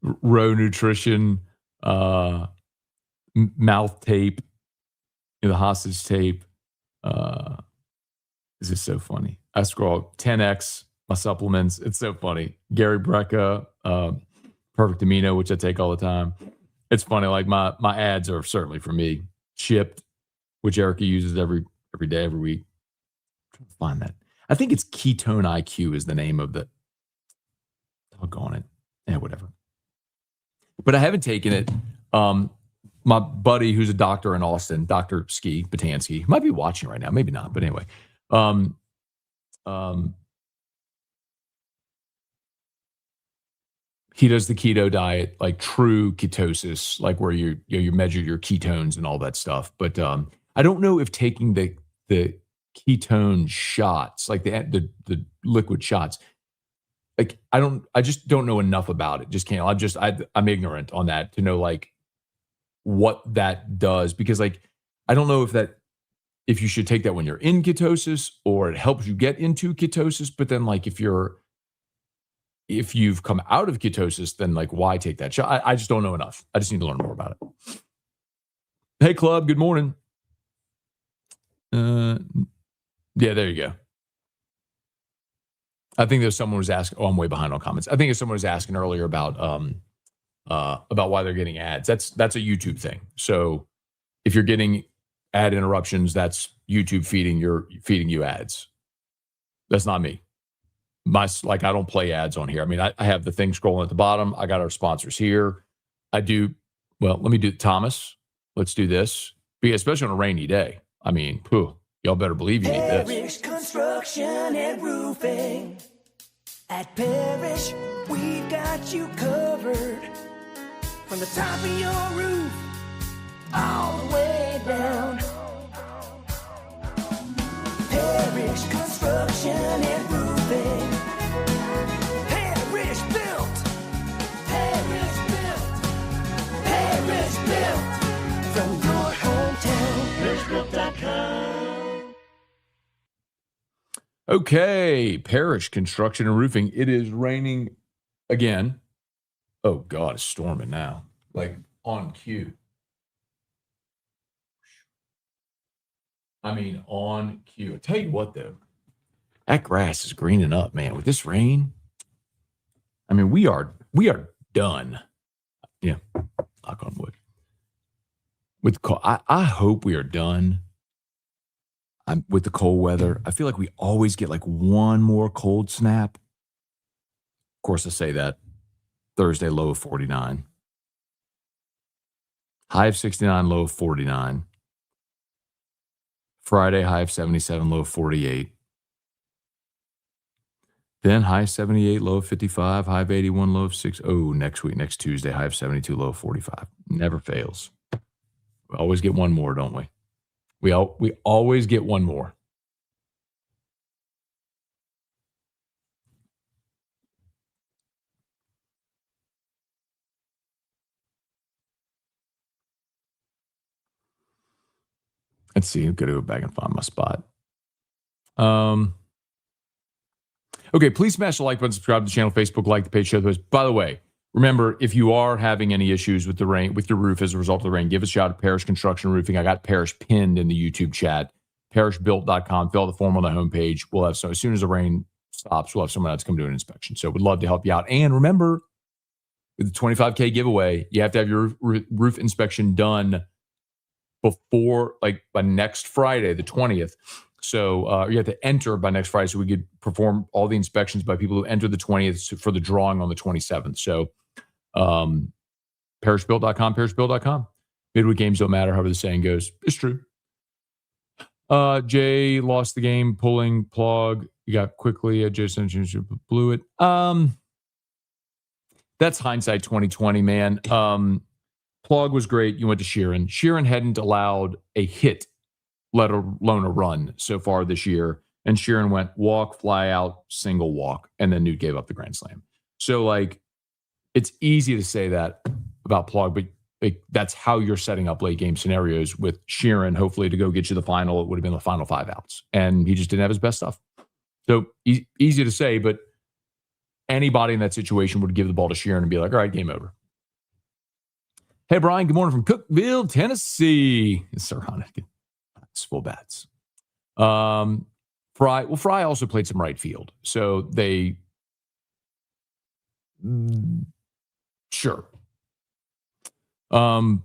Row Nutrition, mouth tape, the hostage tape. This is so funny. I scroll 10x my supplements. It's so funny. Gary Brecka, Perfect Amino, which I take all the time. It's funny. Like my ads are certainly for me. Shipped, which Erica uses every day, every week. I'm trying to find that. I think it's Ketone IQ is the name of the. Doggone it. Yeah, whatever. But I haven't taken it. My buddy who's a doctor in Austin, Dr. Batansky, might be watching right now, maybe not, but anyway. He does the keto diet, like true ketosis, like where you measure your ketones and all that stuff. But I don't know if taking the ketone shots, like the liquid shots, like I just don't know enough about it. Just can't. I'm ignorant on that to know like what that does, because like I don't know if you should take that when you're in ketosis or it helps you get into ketosis. But then like if you've come out of ketosis, then like why take that shot? I just don't know enough. I just need to learn more about it. Hey club, good morning. Yeah, there you go. I think there's someone who's asking. Oh, I'm way behind on comments. I think there's someone who's asking earlier about why they're getting ads. That's a YouTube thing. So if you're getting ad interruptions, that's YouTube feeding you ads. That's not me. I don't play ads on here. I mean, I have the thing scrolling at the bottom. I got our sponsors here. Let me do Thomas. Let's do this. Especially on a rainy day. I mean, y'all better believe you need this. Parish Construction and Roofing. At Parish, we've got you covered. From the top of your roof, all the way down. Parish Construction and Roofing. Parish built. Parish built. Parish built. From your hometown. ParishBuilt.com. Okay, Parish Construction and Roofing. It is raining again. Oh, God, it's storming now. Like on cue. I mean, on cue. I tell you what, though. That grass is greening up, man. With this rain, I mean, we are done. Yeah, knock on wood. I hope we are done. With the cold weather. I feel like we always get like one more cold snap. Of course, I say that Thursday low of 49. High of 69, low of 49. Friday, high of 77, low of 48. Then high of 78, low of 55, high of 81, low of 6. Oh, next week, next Tuesday, high of 72, low of 45. Never fails. We always get one more, don't we? We always get one more. Let's see. I've got to go back and find my spot. Okay, please smash the like button, subscribe to the channel, Facebook, like the page, share the post. By the way, remember, if you are having any issues with the rain, with your roof as a result of the rain, give us a shout at Parish Construction Roofing. I got Parish pinned in the YouTube chat. ParishBuilt.com. Fill out the form on the homepage. We'll have as soon as the rain stops, we'll have someone else come do an inspection. So we'd love to help you out. And remember, with the 25K giveaway, you have to have your roof inspection done before, like, by next Friday, the 20th. So you have to enter by next Friday so we could perform all the inspections by people who enter the 20th for the drawing on the 27th. So ParishBuilt.com, ParishBuilt.com. Midweek games don't matter, however the saying goes. It's true. Jay lost the game, pulling plug. You got quickly. Jason blew it. That's hindsight 2020, man. Plug was great. You went to Sheeran. Sheeran hadn't allowed a hit, let alone a run so far this year. And Sheeran went walk, fly out, single walk. And then Newt gave up the grand slam. So, like, it's easy to say that about Plug, but that's how you're setting up late game scenarios with Sheeran, hopefully to go get you the final. It would have been the final 5 outs. And he just didn't have his best stuff. So easy to say, but anybody in that situation would give the ball to Sheeran and be like, all right, game over. Hey, Brian, good morning from Cookeville, Tennessee. It's ironic. It's full bats. Fry also played some right field. So they, sure. Morning,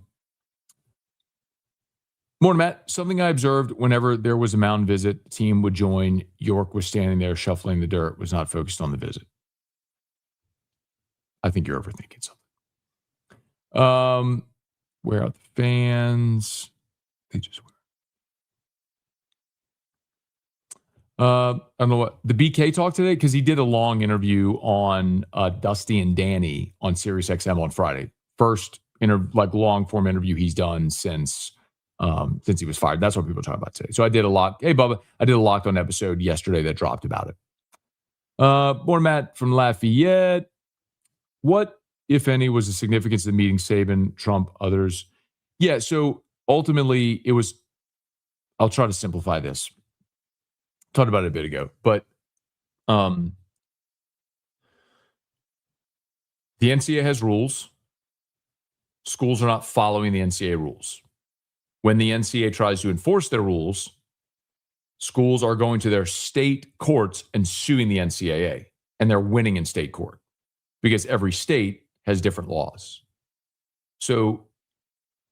Matt. Something I observed whenever there was a mound visit, the team would join. York was standing there shuffling the dirt, was not focused on the visit. I think you're overthinking something. Where are the fans? They just were. I don't know what the BK talked today, because he did a long interview on Dusty and Danny on Sirius XM on Friday. First long form interview he's done since he was fired. That's what people are talking about today. So I did a lot. Hey, Bubba, I did a Locked On episode yesterday that dropped about it. Morning, Matt from Lafayette. What, if any, was the significance of the meeting? Saban, Trump, others? Yeah, so ultimately it was, I'll try to simplify this. Talked about it a bit ago, but the NCAA has rules. Schools are not following the NCAA rules. When the NCAA tries to enforce their rules, schools are going to their state courts and suing the NCAA, and they're winning in state court because every state has different laws. So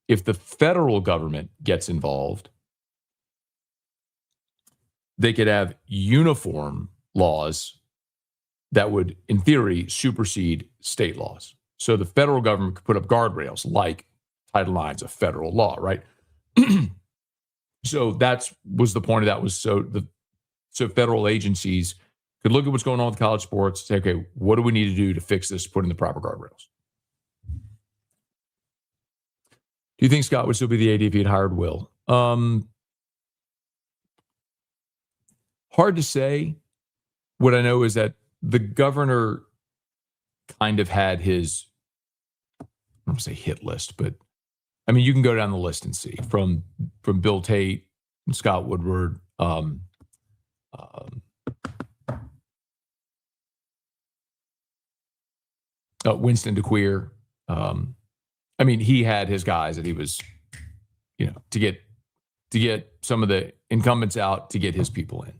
if the federal government gets involved, they could have uniform laws that would, in theory, supersede state laws. So the federal government could put up guardrails like Title IX, a federal law, right? So that was the point of that, was so federal agencies could look at what's going on with college sports, say, okay, what do we need to do to fix this, put in the proper guardrails? Do you think Scott would still be the AD if he had hired Will? Hard to say. What I know is that the governor kind of had his, I don't want to say hit list, but I mean, you can go down the list and see from Bill Tate, Scott Woodward, Winston DeQueer. I mean, he had his guys that he was, to get some of the incumbents out to get his people in.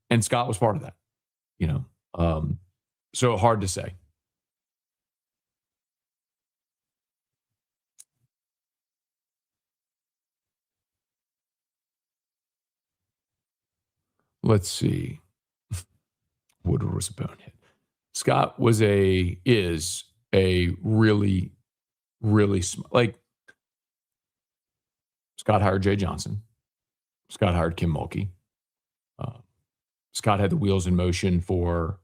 And Scott was part of that, so hard to say. Let's see. Woodward was a bonehead. Scott is a really, really like, Scott hired Jay Johnson. Scott hired Kim Mulkey. Scott had the wheels in motion for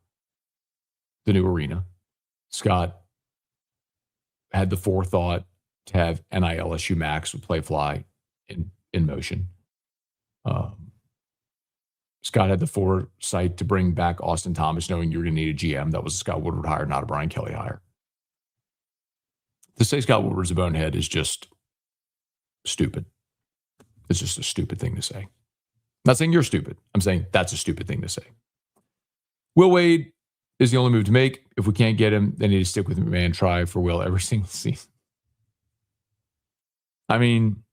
the new arena. Scott had the forethought to have NIL LSU Max with Playfly in motion. Scott had the foresight to bring back Austin Thomas, knowing you were going to need a GM. That was a Scott Woodward hire, not a Brian Kelly hire. To say Scott Woodward's a bonehead is just stupid. It's just a stupid thing to say. I'm not saying you're stupid. I'm saying that's a stupid thing to say. Will Wade is the only move to make. If we can't get him, they need to stick with McMahon and try for Will every single season. I mean,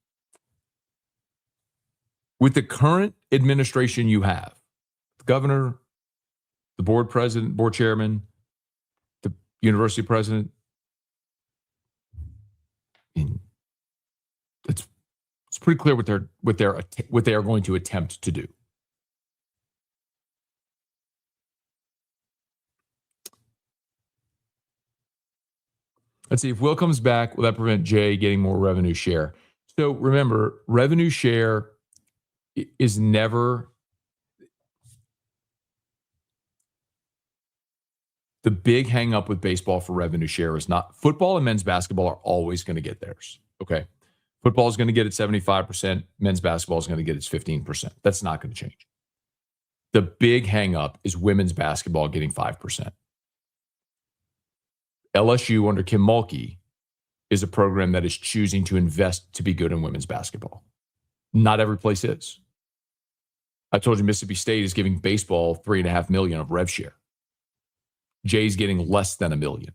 with the current administration you have, the governor, the board president, board chairman, the university president, it's pretty clear what they are going to attempt to do. Let's see, if Will comes back, will that prevent Jay getting more revenue share? So remember, revenue share is never the big hang up with baseball for revenue share. Is not football and men's basketball are always going to get theirs. Okay. Football is going to get its 75%. Men's basketball is going to get its 15%. That's not going to change. The big hang up is women's basketball getting 5%. LSU under Kim Mulkey is a program that is choosing to invest to be good in women's basketball. Not every place is. I told you Mississippi State is giving baseball $3.5 million of rev share. Jay's getting less than $1 million.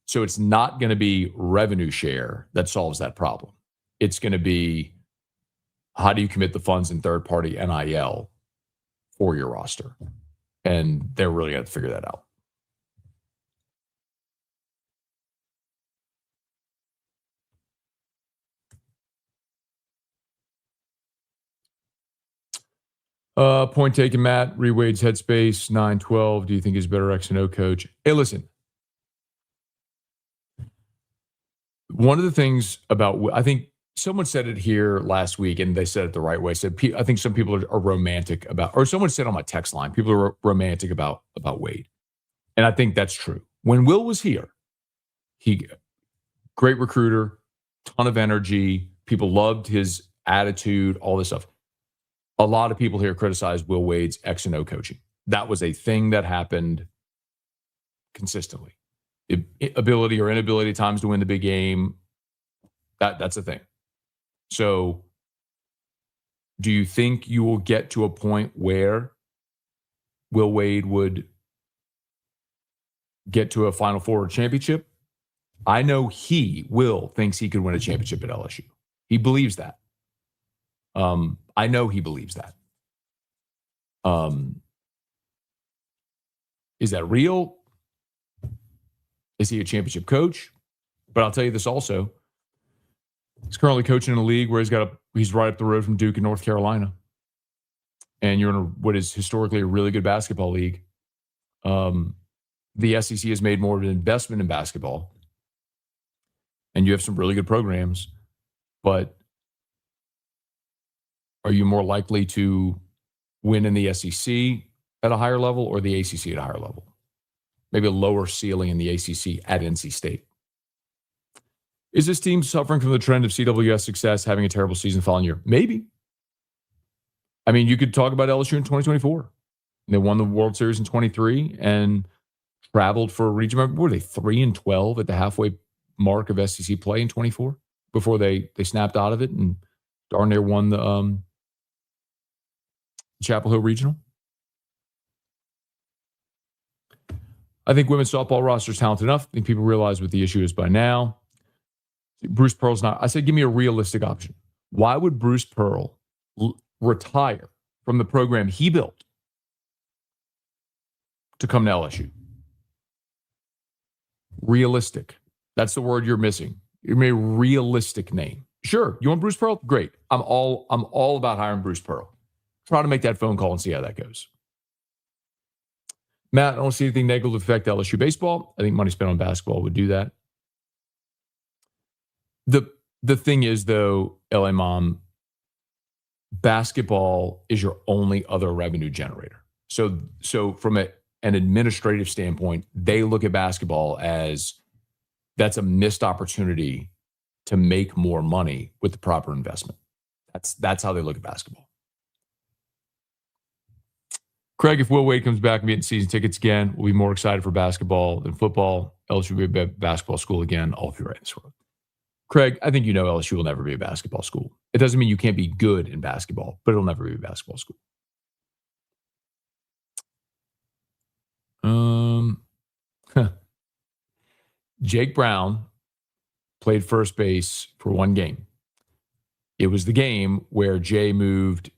So it's not going to be revenue share that solves that problem. It's going to be, how do you commit the funds in third-party NIL for your roster? And they're really going to figure that out. Point taken, Matt. Rewade's headspace, 9-12. Do you think he's a better X and O coach? Hey, listen. One of the things about, I think someone said it here last week, and they said it the right way. Said, I think some people are romantic about, or someone said on my text line, people are romantic about Wade. And I think that's true. When Will was here, great recruiter, ton of energy. People loved his attitude, all this stuff. A lot of people here criticized Will Wade's X and O coaching. That was a thing that happened consistently. Ability or inability times to win the big game, that's a thing. So do you think you will get to a point where Will Wade would get to a Final Four or championship? I know Will thinks he could win a championship at LSU. He believes that. I know he believes that. Is that real? Is he a championship coach? But I'll tell you this also. He's currently coaching in a league where he's right up the road from Duke in North Carolina. And you're in what is historically a really good basketball league. The SEC has made more of an investment in basketball. And you have some really good programs. But are you more likely to win in the SEC at a higher level or the ACC at a higher level? Maybe a lower ceiling in the ACC at NC State. Is this team suffering from the trend of CWS success, having a terrible season following year? Maybe. I mean, you could talk about LSU in 2024. They won the World Series in 23 and traveled for a region. What were they, 3-12 at the halfway mark of SEC play in 24 before they snapped out of it and darn near won the Chapel Hill Regional? I think women's softball roster is talented enough. I think people realize what the issue is by now. Bruce Pearl's not. I said, give me a realistic option. Why would Bruce Pearl retire from the program he built to come to LSU? Realistic. That's the word you're missing. Give me a realistic name. Sure, you want Bruce Pearl? Great. I'm all about hiring Bruce Pearl. Try to make that phone call and see how that goes. Matt, I don't see anything negative to affect LSU baseball. I think money spent on basketball would do that. The thing is, though, LA Mom, basketball is your only other revenue generator. So from an administrative standpoint, they look at basketball as that's a missed opportunity to make more money with the proper investment. That's how they look at basketball. Craig, if Will Wade comes back and getting season tickets again, we'll be more excited for basketball than football. LSU will be a basketball school again. All of you right in this world. Craig, I think you know LSU will never be a basketball school. It doesn't mean you can't be good in basketball, but it'll never be a basketball school. Jake Brown played first base for one game. It was the game where Jay moved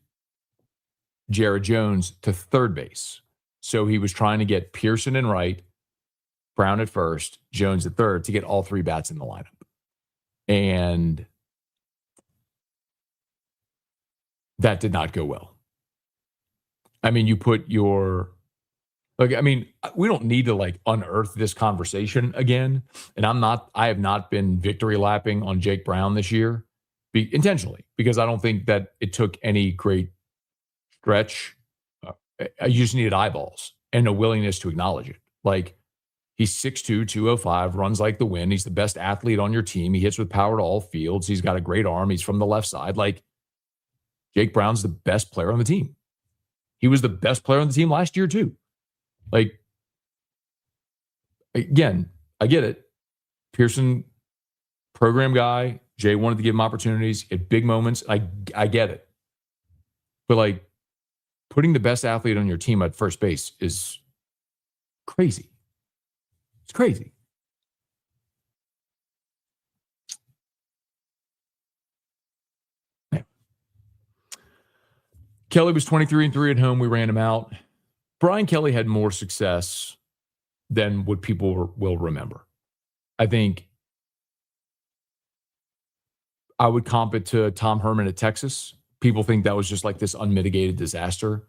Jared Jones to third base. So he was trying to get Pearson in right, Brown at first, Jones at third to get all three bats in the lineup. And that did not go well. I mean, you put your, like, I mean, we don't need to like unearth this conversation again. And I have not been victory lapping on Jake Brown this year intentionally, because I don't think that it took any great stretch. You just needed eyeballs and a willingness to acknowledge it. Like, he's 6'2", 205, runs like the wind. He's the best athlete on your team. He hits with power to all fields. He's got a great arm. He's from the left side. Like, Jake Brown's the best player on the team. He was the best player on the team last year, too. Like, again, I get it. Pearson, program guy. Jay wanted to give him opportunities at big moments. I get it. But, like, putting the best athlete on your team at first base is crazy. It's crazy. Yeah. Kelly was 23-3 at home. We ran him out. Brian Kelly had more success than what people will remember. I think I would comp it to Tom Herman at Texas. People think that was just like this unmitigated disaster.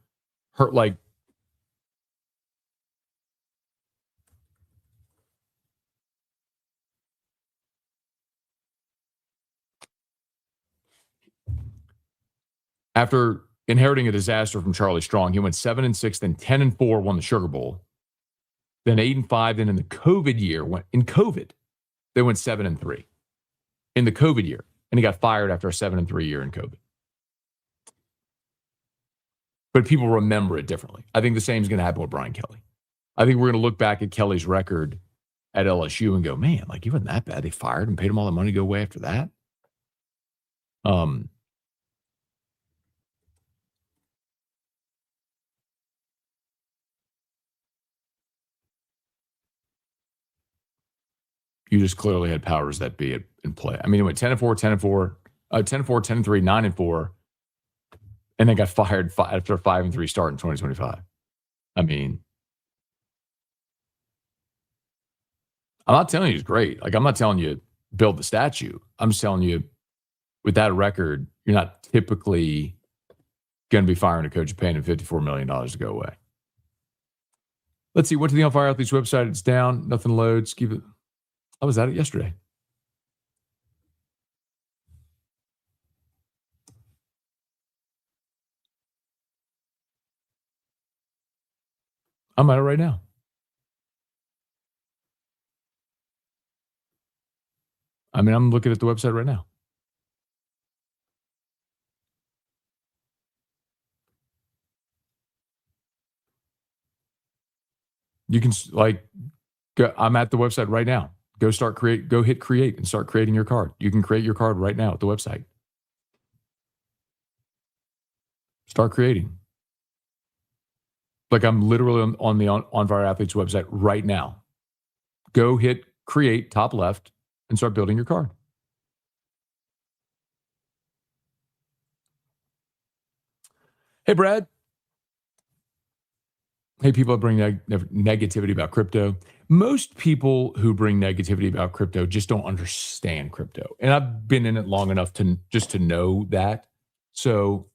After inheriting a disaster from Charlie Strong, he went 7-6, then 10-4, won the Sugar Bowl, then 8-5. Then in the COVID year, they went 7-3 in the COVID year, and he got fired after a 7-3 year in COVID. But people remember it differently. I think the same is going to happen with Brian Kelly. I think we're going to look back at Kelly's record at LSU and go, man, like, he wasn't that bad. They fired him, paid him all the money to go away after that. You just clearly had powers that be in play. I mean, it went 10-4, 10-4, 10-4, 10-3, 9-4, and then got fired after a 5-3 start in 2025. I mean, I'm not telling you it's great. Like, I'm not telling you build the statue. I'm just telling you, with that record, you're not typically going to be firing a coach and paying him $54 million to go away. Let's see. Went to the On Fire Athletes website. It's down. Nothing loads. Keep it. I was at it yesterday. I'm at it right now. I mean, I'm looking at the website right now. You can, like, I'm at the website right now. Go hit create and start creating your card. You can create your card right now at the website. Start creating. Like, I'm literally on the On Fire Athletes website right now. Go hit create, top left, and start building your card. Hey, Brad. Hey, people that bring negativity about crypto. Most people who bring negativity about crypto just don't understand crypto. And I've been in it long enough to know that. So,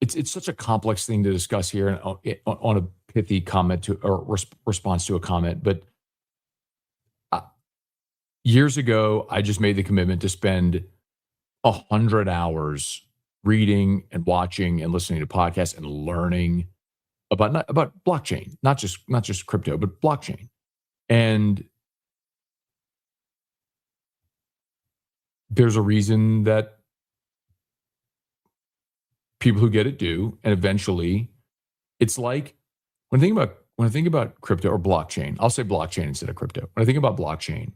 it's it's such a complex thing to discuss here and on a pithy comment to or response to a comment. But years ago, I just made the commitment to spend 100 hours reading and watching and listening to podcasts and learning about blockchain, not just crypto, but blockchain. And there's a reason that people who get it do, and eventually, it's like when I think about crypto or blockchain, I'll say blockchain instead of crypto. When I think about blockchain,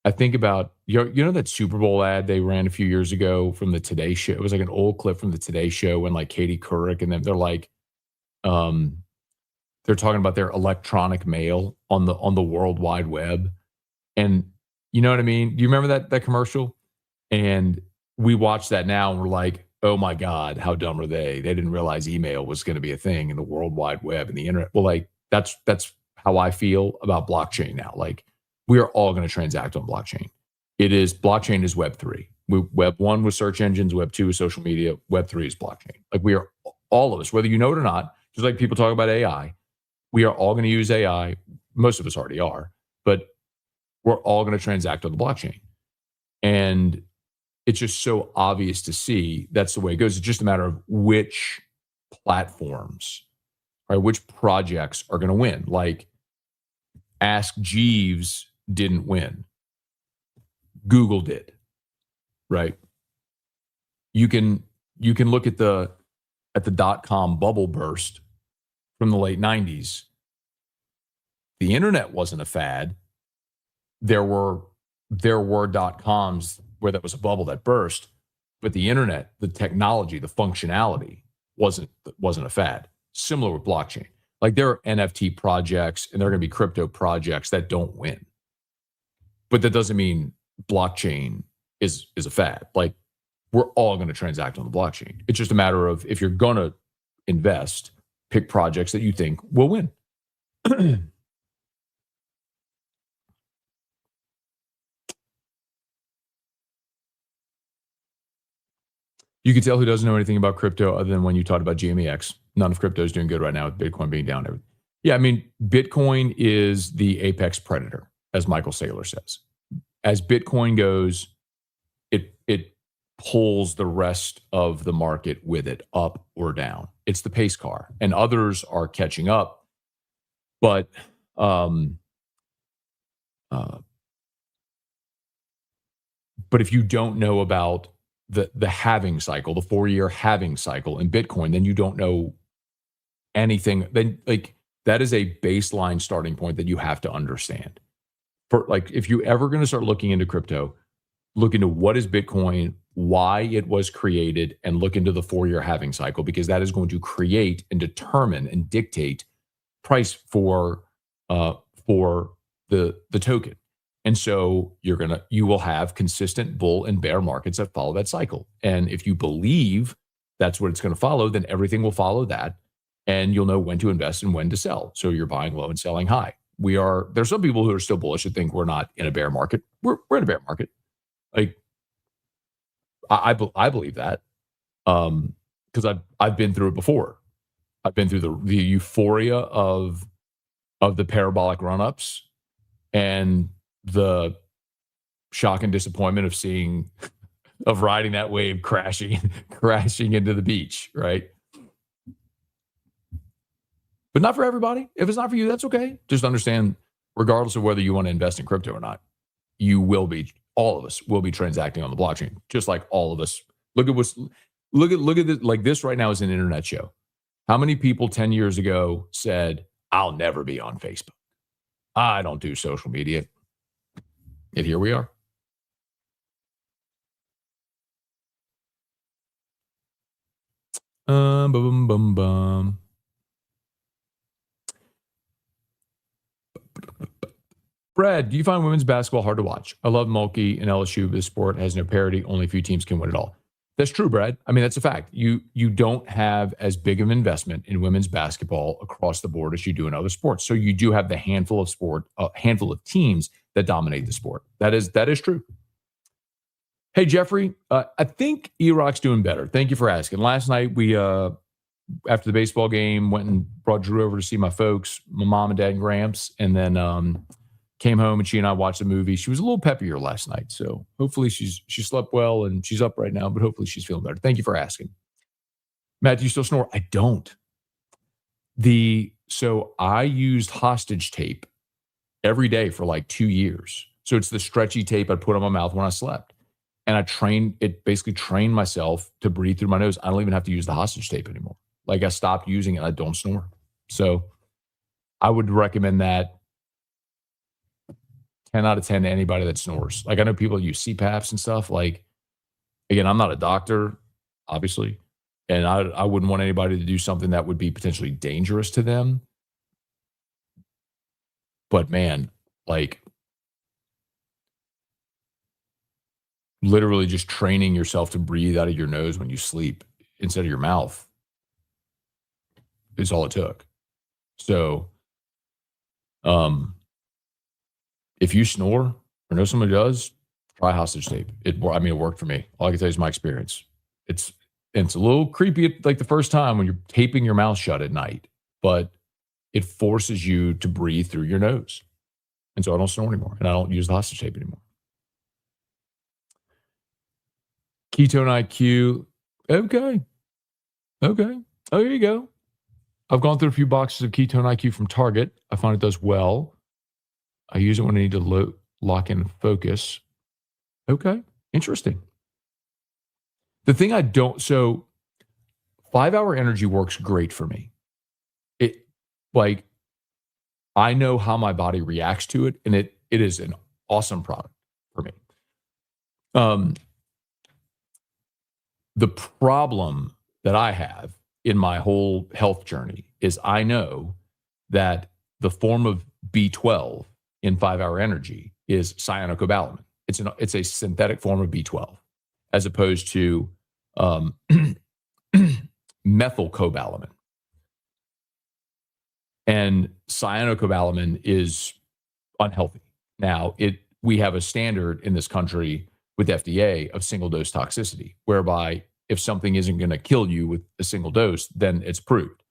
I think about you know that Super Bowl ad they ran a few years ago from the Today Show. It was like an old clip from the Today Show when like Katie Couric and them they're like, they're talking about their electronic mail on the World Wide Web, and you know what I mean. Do you remember that commercial? And we watch that now and we're like, oh my God, how dumb are they? They didn't realize email was going to be a thing in the World Wide Web and the internet. Well, like that's how I feel about blockchain now. Like we are all going to transact on blockchain. Blockchain is Web3. Web 1 was search engines, Web 2 is social media, Web 3 is blockchain. Like we are, all of us, whether you know it or not, just like people talk about AI, we are all going to use AI. Most of us already are, but we're all going to transact on the blockchain. And it's just so obvious to see that's the way it goes. It's just a matter of which platforms, right? Which projects are going to win. Like Ask Jeeves didn't win. Google did, right? You can look at the .com bubble burst from the late 90s. The internet wasn't a fad. There were .coms where that was a bubble that burst, but the internet, the technology, the functionality wasn't a fad. Similar with blockchain. Like there are NFT projects and there are going to be crypto projects that don't win. But that doesn't mean blockchain is a fad. Like we're all going to transact on the blockchain. It's just a matter of if you're going to invest, pick projects that you think will win. You can tell who doesn't know anything about crypto other than when you talked about GMEX. None of crypto is doing good right now with Bitcoin being down. Yeah, I mean, Bitcoin is the apex predator, as Michael Saylor says. As Bitcoin goes, it pulls the rest of the market with it, up or down. It's the pace car, and others are catching up. But if you don't know about the halving cycle, the 4-year halving cycle in Bitcoin, then you don't know anything. Then like that is a baseline starting point that you have to understand. For like, if you ever going to start looking into crypto, look into what is Bitcoin, why it was created, and look into the 4-year halving cycle, because that is going to create and determine and dictate price for the token. And so you will have consistent bull and bear markets that follow that cycle. And if you believe that's what it's going to follow, then everything will follow that. And you'll know when to invest and when to sell. So you're buying low and selling high. There's some people who are still bullish and think we're not in a bear market. We're in a bear market. Like I believe that because I've been through it before. I've been through the euphoria of the parabolic run-ups and the shock and disappointment of riding that wave crashing into the beach, right? But not for everybody. If it's not for you, that's okay. Just understand, regardless of whether you want to invest in crypto or not, all of us will be transacting on the blockchain, just like all of us. Look at this, like this right now is an internet show. How many people 10 years ago said, I'll never be on Facebook. I don't do social media. And here we are. Brad, do you find women's basketball hard to watch? I love Mulkey and LSU, but the sport has no parity. Only a few teams can win it all. That's true, Brad. I mean, that's a fact. You don't have as big of an investment in women's basketball across the board as you do in other sports. So you do have the handful of teams that dominate the sport. That is true. Hey, Jeffrey, I think E-Rock's doing better. Thank you for asking. Last night we after the baseball game, went and brought Drew over to see my folks, my mom and dad and Gramps, and then came home and she and I watched a movie. She was a little peppier last night, so hopefully she slept well and she's up right now, but hopefully she's feeling better. Thank you for asking. Matt, do you still snore? I don't. So I used hostage tape every day for like 2 years. So it's the stretchy tape I'd put on my mouth when I slept. And basically trained myself to breathe through my nose. I don't even have to use the hostage tape anymore. Like I stopped using it. I don't snore. So I would recommend that 10 out of 10 to anybody that snores. Like I know people use CPAPs and stuff. Like, again, I'm not a doctor, obviously. And I wouldn't want anybody to do something that would be potentially dangerous to them. But man, like literally just training yourself to breathe out of your nose when you sleep instead of your mouth is all it took. So, if you snore or know somebody does, try hostage tape. It worked for me. All I can tell you is my experience. It's a little creepy like the first time when you're taping your mouth shut at night, but it forces you to breathe through your nose. And so I don't snore anymore and I don't use the hostage tape anymore. Ketone IQ. Okay. Oh, here you go. I've gone through a few boxes of Ketone IQ from Target. I find it does well. I use it when I need to lock in and focus. Okay. Interesting. The thing so 5-hour energy works great for me. I know how my body reacts to it, and it is an awesome product for me. The problem that I have in my whole health journey is I know that the form of B12 in 5-hour energy is cyanocobalamin. It's a synthetic form of B12 as opposed to methylcobalamin. And cyanocobalamin is unhealthy. Now, we have a standard in this country with FDA of single dose toxicity, whereby if something isn't going to kill you with a single dose, then it's approved.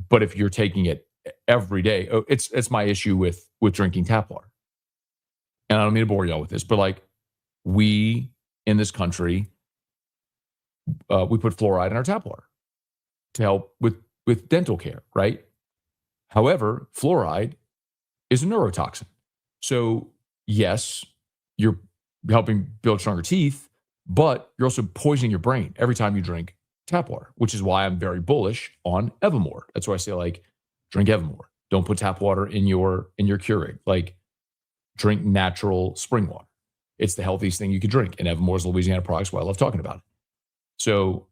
But if you're taking it every day, it's my issue with drinking tap water. And I don't mean to bore y'all with this, but like we in this country, we put fluoride in our tap water to help with dental care, right? However, fluoride is a neurotoxin. So yes, you're helping build stronger teeth, but you're also poisoning your brain every time you drink tap water, which is why I'm very bullish on Evermore. That's why I say like drink Evermore. Don't put tap water in your Keurig. Like drink natural spring water. It's the healthiest thing you could drink. And Evermore is a Louisiana product, so I love talking about it. So,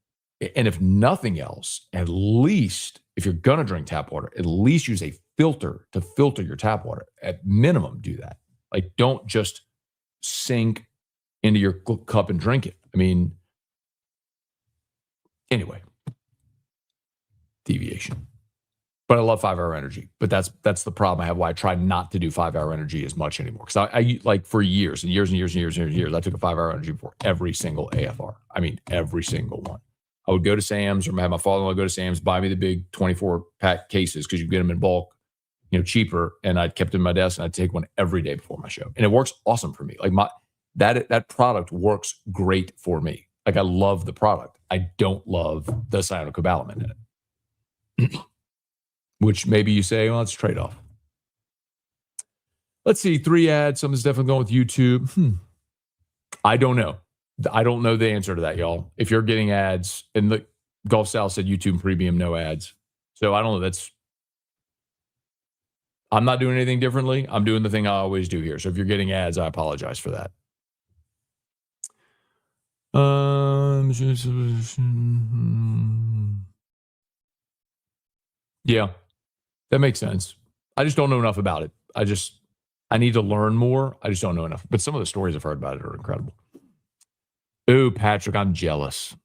and if nothing else, at least if you're going to drink tap water, at least use a filter to filter your tap water. At minimum, do that. Like don't just sink into your cup and drink it. I mean, anyway, deviation. But I love 5-hour energy. But that's the problem I have. Why I try not to do 5-hour energy as much anymore. Because I like for years and years and years and years and years, I took a 5-hour energy for every single AFR. I mean, every single one. I would go to Sam's or have my father-in-law go to Sam's, buy me the big 24-pack cases because you can get them in bulk, cheaper. And I'd kept them in my desk and I'd take one every day before my show. And it works awesome for me. Like that product works great for me. Like I love the product. I don't love the cyanocobalamin in it. Which maybe you say, well, it's a trade-off. Let's see, 3 ads. Something's definitely going with YouTube. I don't know. I don't know the answer to that, y'all. If you're getting ads, and the Gulf South said YouTube Premium, no ads. So I don't know. I'm not doing anything differently. I'm doing the thing I always do here. So if you're getting ads, I apologize for that. Yeah, that makes sense. I just don't know enough about it. I need to learn more. I just don't know enough. But some of the stories I've heard about it are incredible. Ooh, Patrick, I'm jealous.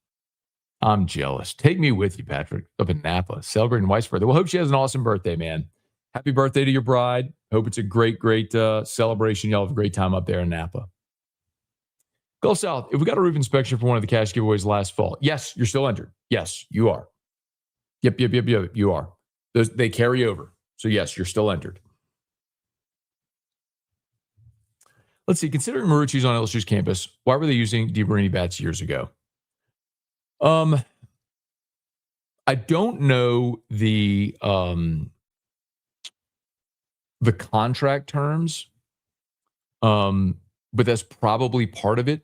Take me with you, Patrick, up in Napa, celebrating wife's birthday. Well, hope she has an awesome birthday, man. Happy birthday to your bride. Hope it's a great, great celebration. Y'all have a great time up there in Napa. Gulf South, if we got a roof inspection for one of the cash giveaways last fall, yes, you're still entered. Yes, you are. Yep. You are. They carry over. So yes, you're still entered. Let's see. Considering Marucci's on LSU's campus, why were they using DeBrini bats years ago? I don't know the contract terms, but that's probably part of it.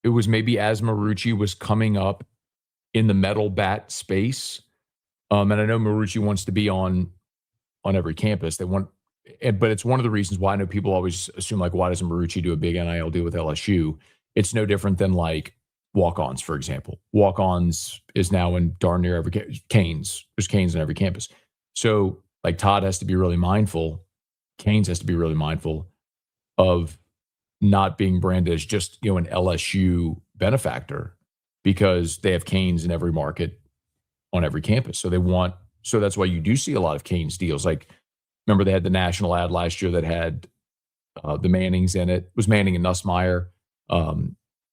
It was maybe as Marucci was coming up in the metal bat space, and I know Marucci wants to be on every campus. They want, but it's one of the reasons why I know people always assume, like, why doesn't Marucci do a big NIL deal with LSU? It's no different than like walk-ons, for example. Walk-ons is now in darn near every Canes. There's Canes in every campus. So like Todd has to be really mindful. Canes has to be really mindful of not being branded as just, an LSU benefactor, because they have Canes in every market on every campus. So that's why you do see a lot of Canes deals. Like, remember they had the national ad last year that had the Mannings in it. It was Manning and Nussmeier.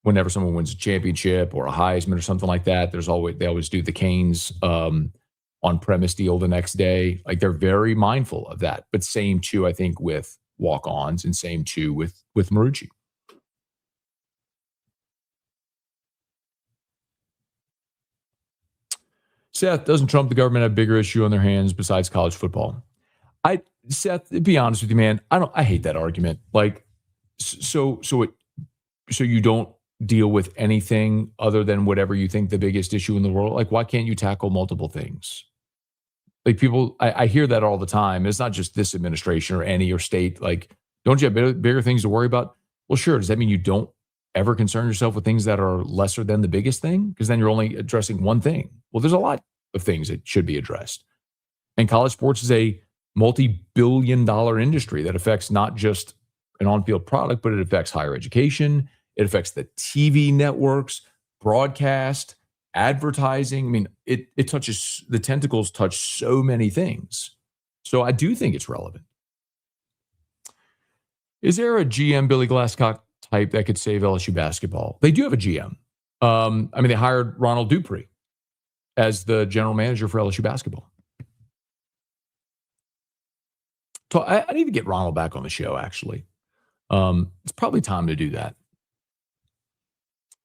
Whenever someone wins a championship or a Heisman or something like that, they always do the Canes on-premise deal the next day. Like, they're very mindful of that. But same too, I think, with walk-ons, and same too with Marucci. Seth, doesn't Trump, the government, have a bigger issue on their hands besides college football? Seth, to be honest with you, man, I hate that argument. Like, so you don't deal with anything other than whatever you think the biggest issue in the world. Like, why can't you tackle multiple things? Like, people, I hear that all the time. It's not just this administration or any or state. Like, don't you have bigger things to worry about? Well, sure. Does that mean you don't ever concern yourself with things that are lesser than the biggest thing? Because then you're only addressing one thing. Well, there's a lot of things that should be addressed. And college sports is a multi-billion-dollar industry that affects not just an on-field product, but it affects higher education. It affects the TV networks, broadcast, advertising. I mean, it touches, the tentacles touch so many things. So I do think it's relevant. Is there a GM Billy Glasscock type that could save LSU basketball? They do have a GM. They hired Ronald Dupree as the general manager for LSU basketball. So I need to get Ronald back on the show, actually. It's probably time to do that.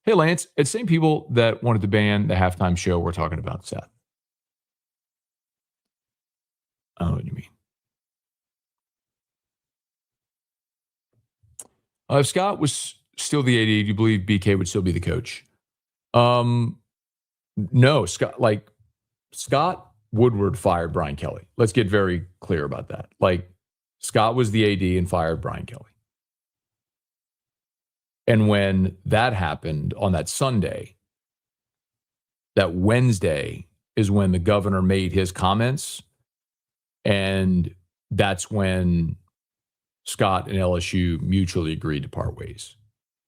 Hey, Lance, it's the same people that wanted to ban the halftime show we're talking about, Seth. I don't know what you mean. If Scott was still the AD, do you believe BK would still be the coach? No, Scott Woodward fired Brian Kelly. Let's get very clear about that. Like, Scott was the AD and fired Brian Kelly. And when that happened on that Sunday, that Wednesday is when the governor made his comments. And that's when Scott and LSU mutually agreed to part ways.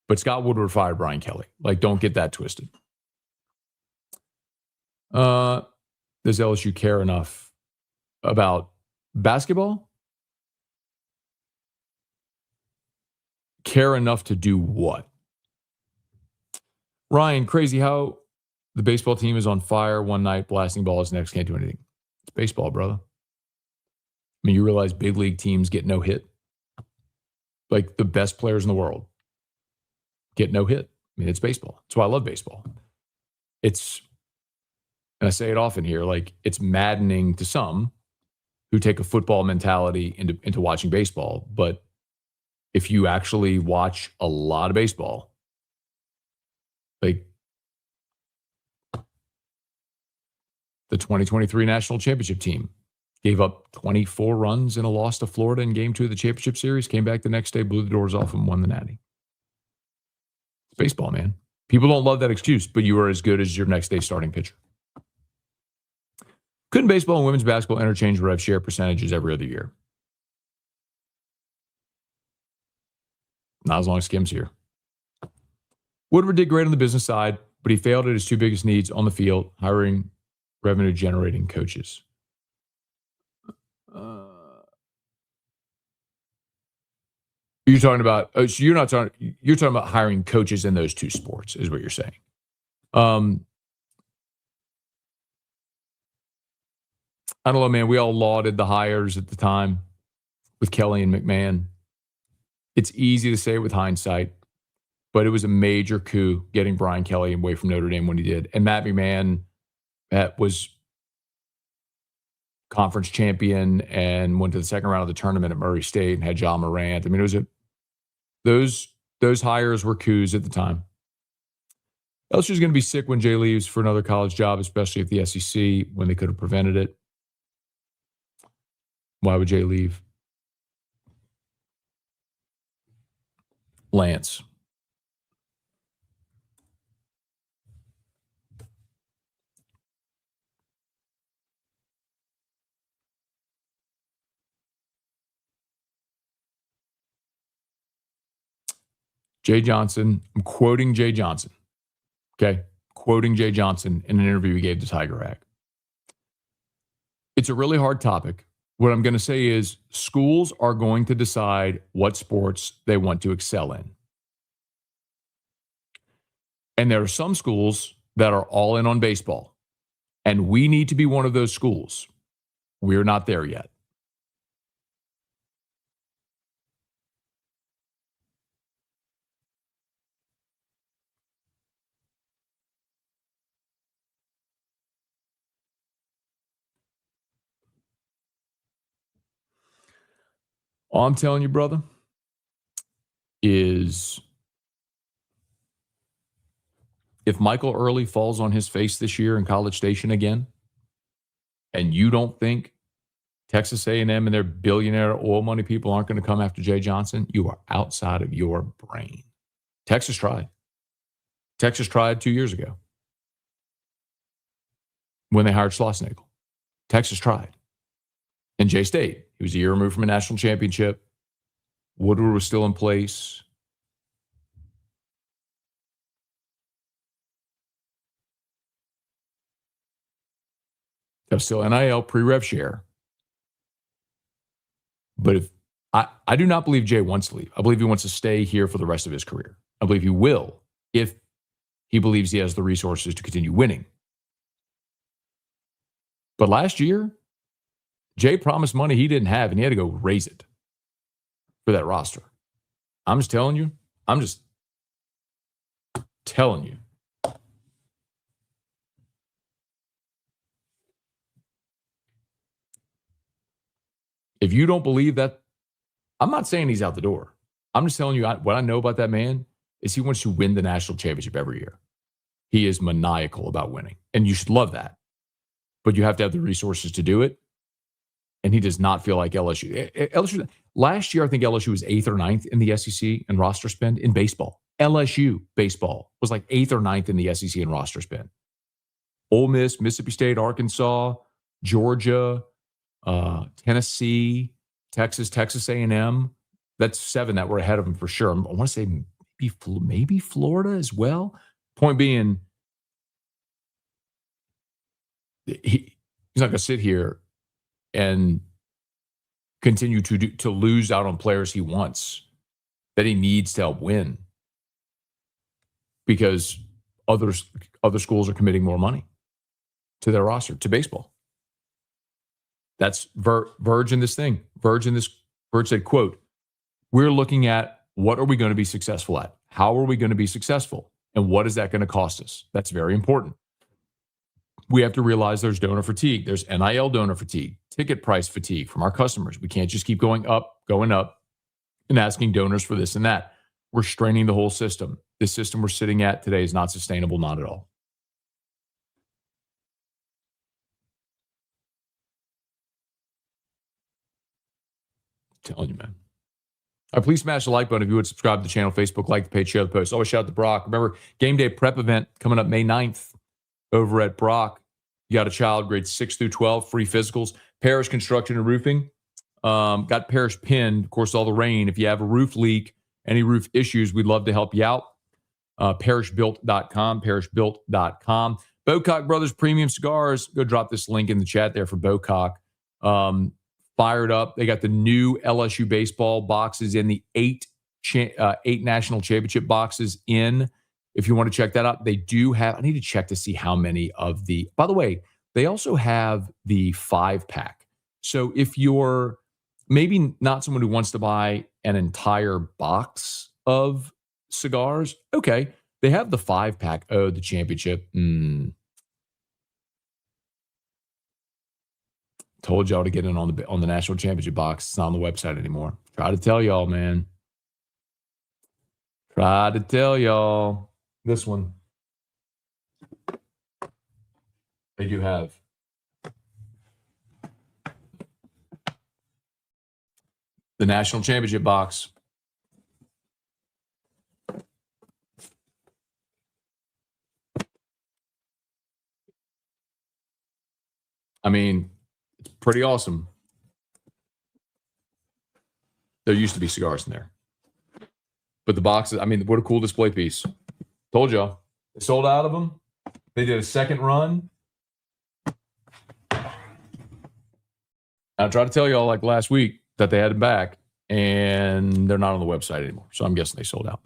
But Scott Woodward fired Brian Kelly. Like, don't get that twisted. Does LSU care enough about basketball? Care enough to do what? Ryan, crazy how the baseball team is on fire one night, blasting balls, next can't do anything. It's baseball, brother. I mean, you realize big league teams get no hit. Like, the best players in the world get no hit. I mean, it's baseball. That's why I love baseball. And I say it often here, like, it's maddening to some who take a football mentality into watching baseball. But if you actually watch a lot of baseball, like the 2023 National Championship team gave up 24 runs in a loss to Florida in Game 2 of the championship series, came back the next day, blew the doors off, and won the Natty. It's baseball, man. People don't love that excuse, but you are as good as your next day starting pitcher. Couldn't baseball and women's basketball interchange rev share percentages every other year? Not as long as Skim's here. Woodward did great on the business side, but he failed at his two biggest needs on the field, hiring revenue-generating coaches. You're talking about, so you're talking about hiring coaches in those two sports, is what you're saying. I don't know, man. We all lauded the hires at the time with Kelly and McMahon. It's easy to say with hindsight, but it was a major coup getting Brian Kelly away from Notre Dame when he did. And Matt McMahon was conference champion and went to the second round of the tournament at Murray State and had John Morant. I mean, it was those hires were coups at the time. LSU's going to be sick when Jay leaves for another college job, especially if the SEC, when they could have prevented it. Why would Jay leave? Lance. Jay Johnson, I'm quoting Jay Johnson. Okay? Quoting Jay Johnson in an interview he gave to Tiger Rag. It's a really hard topic. What I'm going to say is schools are going to decide what sports they want to excel in. And there are some schools that are all in on baseball. And we need to be one of those schools. We're not there yet. All I'm telling you, brother, is if Michael Early falls on his face this year in College Station again, and you don't think Texas A&M and their billionaire oil money people aren't going to come after Jay Johnson, you are outside of your brain. Texas tried. Texas tried 2 years ago when they hired Schlossnagle. Texas tried. And Jay State, he was a year removed from a national championship. Woodward was still in place. That was still NIL pre-rev share. But if I do not believe Jay wants to leave. I believe he wants to stay here for the rest of his career. I believe he will if he believes he has the resources to continue winning. But last year, Jay promised money he didn't have, and he had to go raise it for that roster. I'm just telling you. If you don't believe that, I'm not saying he's out the door. I'm just telling you what I know about that man is he wants to win the national championship every year. He is maniacal about winning, and you should love that. But you have to have the resources to do it. And he does not feel like LSU. LSU last year, I think LSU was 8th or 9th in the SEC in roster spend in baseball. LSU baseball was like 8th or 9th in the SEC in roster spend. Ole Miss, Mississippi State, Arkansas, Georgia, Tennessee, Texas A&M. That's 7 that were ahead of him for sure. I want to say maybe Florida as well. Point being, he's not going to sit here and continue to lose out on players he wants, that he needs to help win, because other schools are committing more money to their roster, to baseball. That's Verge in this thing. Verge said, quote, "We're looking at what are we going to be successful at? How are we going to be successful? And what is that going to cost us?" That's very important. We have to realize there's donor fatigue. There's NIL donor fatigue, ticket price fatigue from our customers. We can't just keep going up, and asking donors for this and that. We're straining the whole system. This system we're sitting at today is not sustainable, not at all. I'm telling you, man. All right, please smash the like button if you would subscribe to the channel, Facebook, like the page, share the post. Always shout out to Brock. Remember, game day prep event coming up May 9th over at Brock. You got a child, grades 6 through 12, free physicals. Parish Construction and Roofing. Got Parish pinned, of course, all the rain. If you have a roof leak, any roof issues, we'd love to help you out. Parishbuilt.com, parishbuilt.com. Bocock Brothers Premium Cigars. Go drop this link in the chat there for Bocock. Fired up. They got the new LSU baseball boxes in, the 8 national championship boxes in. If you want to check that out, they do have, I need to check to see how many of the, by the way, they also have the 5-pack. So if you're maybe not someone who wants to buy an entire box of cigars, okay, they have the 5-pack. Oh, the championship. Told y'all to get in on the national championship box. It's not on the website anymore. Try to tell y'all, man. Try to tell y'all. This one. They do have. The national championship box. I mean, it's pretty awesome. There used to be cigars in there. But the boxes, I mean, what a cool display piece. Told y'all. They sold out of them. They did a second run. I tried to tell y'all like last week that they had them back, and they're not on the website anymore. So I'm guessing they sold out.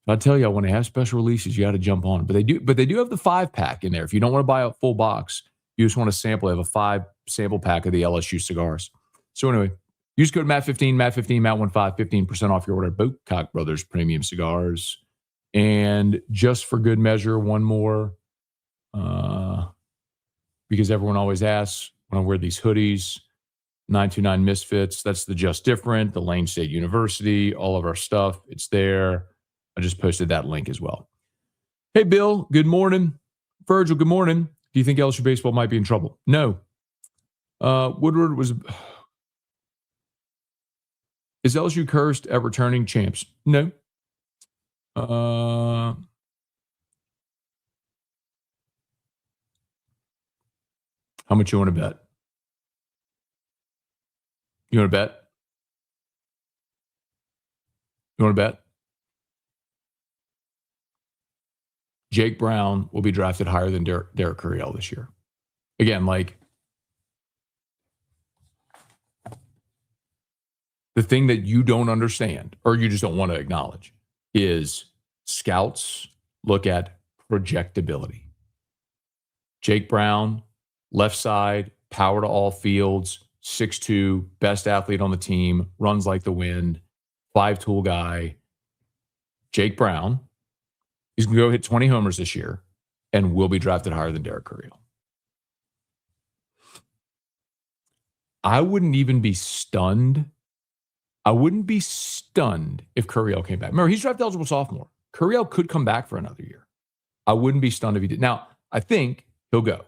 I tell y'all, when they have special releases, you got to jump on. But they do have the 5-pack in there. If you don't want to buy a full box, you just want to sample. They have a 5 sample pack of the LSU cigars. So anyway, use code MAT15, MAT15, MAT15, 15% off your order. Boatcock Brothers Premium Cigars. And just for good measure, one more, because everyone always asks when I wear these hoodies, 929 Misfits. That's the Just Different, the Lane State University, all of our stuff. It's there. I just posted that link as well. Hey, Bill, good morning. Virgil, good morning. Do you think LSU baseball might be in trouble? No. Woodward was... Is LSU cursed at returning champs? No. How much you want to bet? You want to bet? You want to bet? Jake Brown will be drafted higher than Derek Curiel this year. Again, like, the thing that you don't understand or you just don't want to acknowledge is scouts look at projectability. Jake Brown, left side, power to all fields, 6'2", best athlete on the team, runs like the wind, 5-tool guy. Jake Brown, he's going to go hit 20 homers this year and will be drafted higher than Derek Curiel. I wouldn't even be stunned. I wouldn't be stunned if Curiel came back. Remember, he's draft eligible sophomore. Curiel could come back for another year. I wouldn't be stunned if he did. Now, I think he'll go.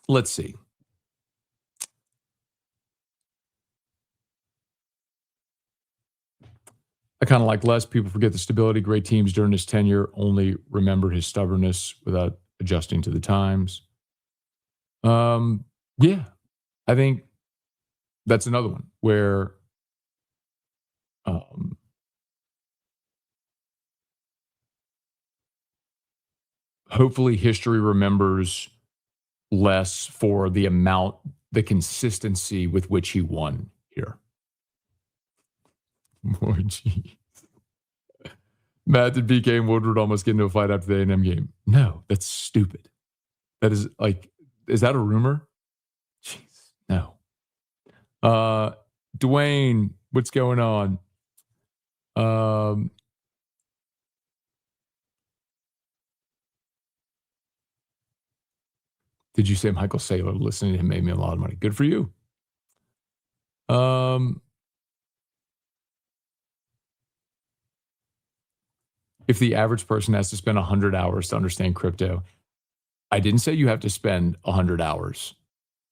Let's see. I kind of like Les. People forget the stability. Great teams during his tenure only remember his stubbornness without adjusting to the times. Yeah, I think that's another one where hopefully history remembers less for the amount, the consistency with which he won here. More G's. Matt, did BK and Woodward almost get into a fight after the A&M game? No, that's stupid. That is like, is that a rumor? Jeez, no. Dwayne, what's going on? Did you say Michael Saylor? Listening to him made me a lot of money. Good for you. If the average person has to spend 100 hours to understand crypto, I didn't say you have to spend 100 hours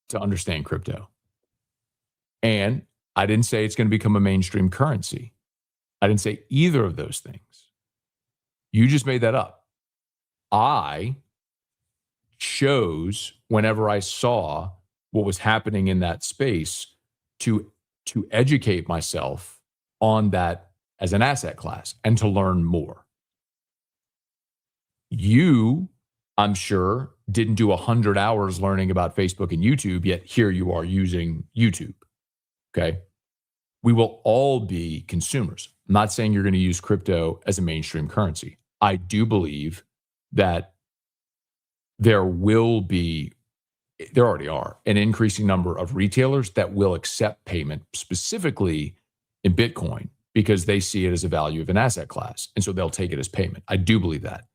to understand crypto. And I didn't say it's going to become a mainstream currency. I didn't say either of those things. You just made that up. I chose, whenever I saw what was happening in that space, to educate myself on that as an asset class and to learn more. You, I'm sure, didn't do 100 hours learning about Facebook and YouTube, yet here you are using YouTube. Okay. We will all be consumers. I'm not saying you're going to use crypto as a mainstream currency. I do believe that there already are an increasing number of retailers that will accept payment specifically in Bitcoin because they see it as a value of an asset class. And so they'll take it as payment. I do believe that.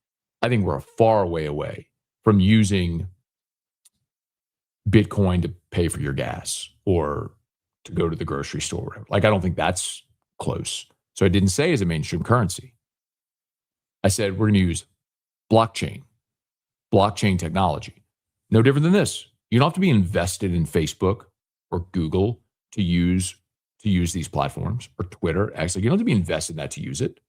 I think we're a far way away from using Bitcoin to pay for your gas or to go to the grocery store. Or whatever. Like, I don't think that's close. So I didn't say as a mainstream currency. I said we're going to use blockchain technology. No different than this. You don't have to be invested in Facebook or Google to use these platforms, or Twitter. Actually, you don't have to be invested in that to use it.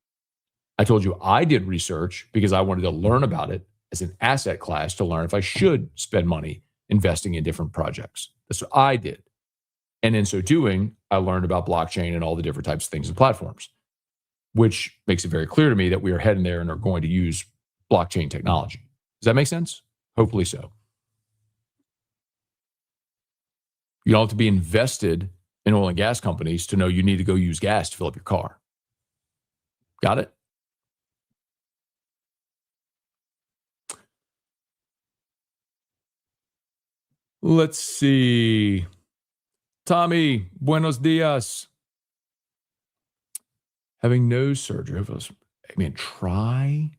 I told you I did research because I wanted to learn about it as an asset class to learn if I should spend money investing in different projects. That's what I did. And in so doing, I learned about blockchain and all the different types of things and platforms, which makes it very clear to me that we are heading there and are going to use blockchain technology. Does that make sense? Hopefully so. You don't have to be invested in oil and gas companies to know you need to go use gas to fill up your car. Got it? Let's see. Tommy, buenos dias. Having nose surgery. I mean, try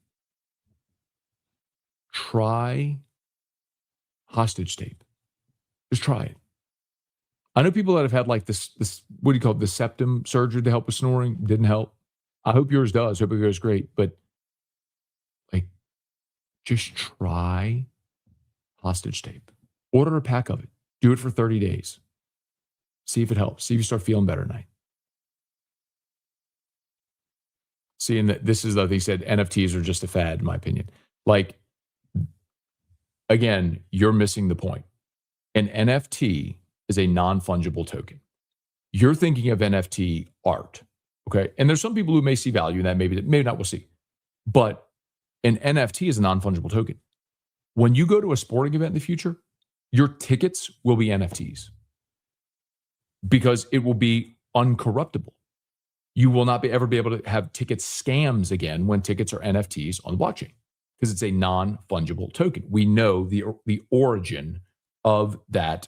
hostage tape. Just try it. I know people that have had like this, what do you call it, the septum surgery to help with snoring. Didn't help. I hope yours does. Hope it goes great. But like, just try hostage tape. Order a pack of it. Do it for 30 days. See if it helps. See if you start feeling better at night. Seeing that this is, like they said, NFTs are just a fad, in my opinion. Like, again, you're missing the point. An NFT is a non-fungible token. You're thinking of NFT art, okay? And there's some people who may see value in that, maybe not, we'll see. But an NFT is a non-fungible token. When you go to a sporting event in the future, your tickets will be NFTs because it will be uncorruptible. You will not ever be able to have ticket scams again when tickets are NFTs on the blockchain because it's a non-fungible token. We know the origin of that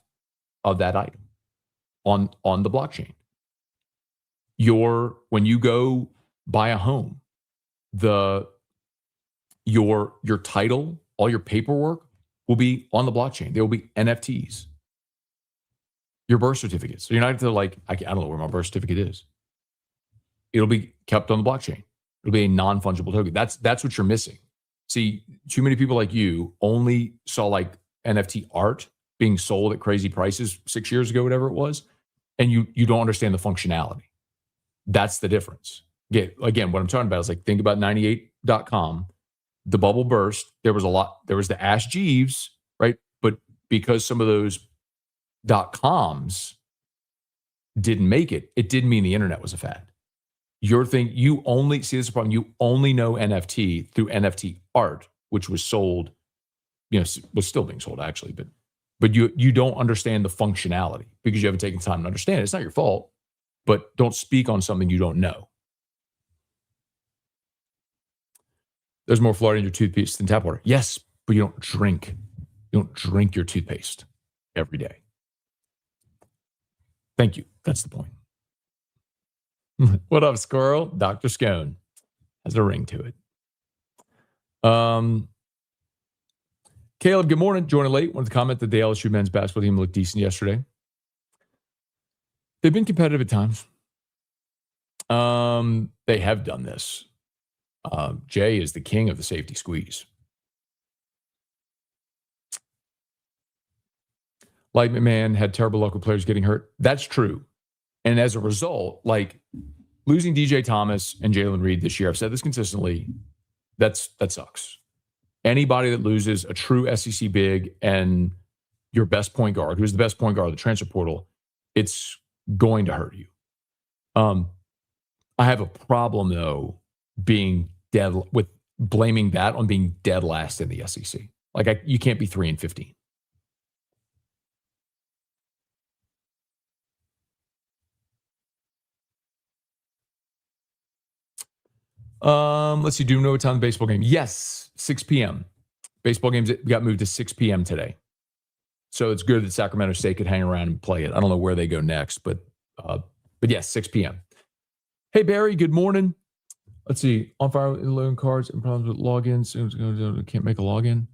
item on the blockchain. When you go buy a home, your title, all your paperwork will be on the blockchain. They will be NFTs. Your birth certificate. So you're not going to like, I don't know where my birth certificate is. It'll be kept on the blockchain. It'll be a non-fungible token. That's what you're missing. See, too many people like you only saw like NFT art being sold at crazy prices 6 years ago, whatever it was, and you don't understand the functionality. That's the difference. Again, what I'm talking about is like, think about 98.com. The bubble burst. There was the Ask Jeeves, right? But because some of those .coms didn't make it, it didn't mean the internet was a fad. You only see this is a problem. You only know NFT through NFT art, which was sold, was still being sold actually, but you don't understand the functionality because you haven't taken time to understand it. It's not your fault, but don't speak on something you don't know. There's more fluoride in your toothpaste than tap water. Yes, but you don't drink. You don't drink your toothpaste every day. Thank you. That's the point. What up, squirrel? Dr. Scone has a ring to it. Caleb, good morning. Joining late. Wanted to comment that the LSU men's basketball team looked decent yesterday. They've been competitive at times. They have done this. Jay is the king of the safety squeeze. Light McMahon had terrible luck with players getting hurt. That's true. And as a result, like losing DJ Thomas and Jalen Reed this year, I've said this consistently, that sucks. Anybody that loses a true SEC big and your best point guard, who's the best point guard of the transfer portal, it's going to hurt you. I have a problem, though, being dead with blaming that on being dead last in the SEC. Like you can't be 3-15. Let's see. Do you know what time the baseball game? Yes, 6 p.m. Baseball games got moved to 6 p.m. today. So it's good that Sacramento State could hang around and play it. I don't know where they go next, but yes, 6 p.m. Hey, Barry, good morning. Let's see. On fire with loan cards and problems with logins. Can't make a login.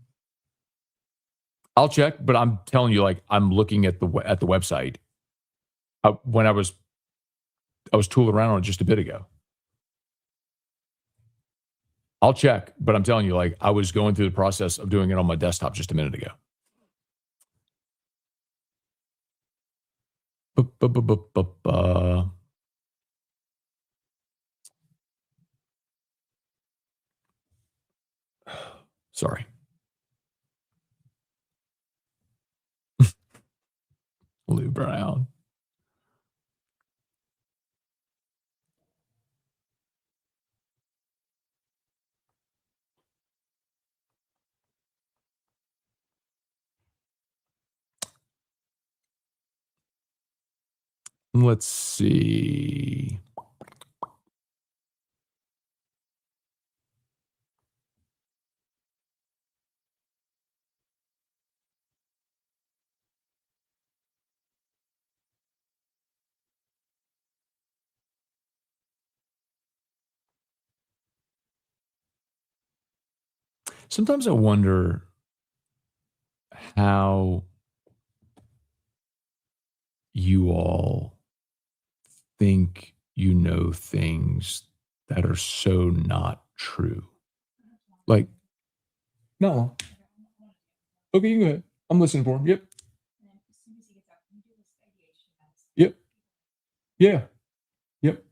I'll check, but I'm telling you, like, I'm looking at the website. When I was tooling around on it just a bit ago. I'll check, but I'm telling you, like, I was going through the process of doing it on my desktop just a minute ago. Sorry. Lou Brown. Let's see. Sometimes I wonder how you all think you know things that are so not true. Like, no. Okay, you go ahead. I'm listening for him. Yep. Yep. Yeah. Yep.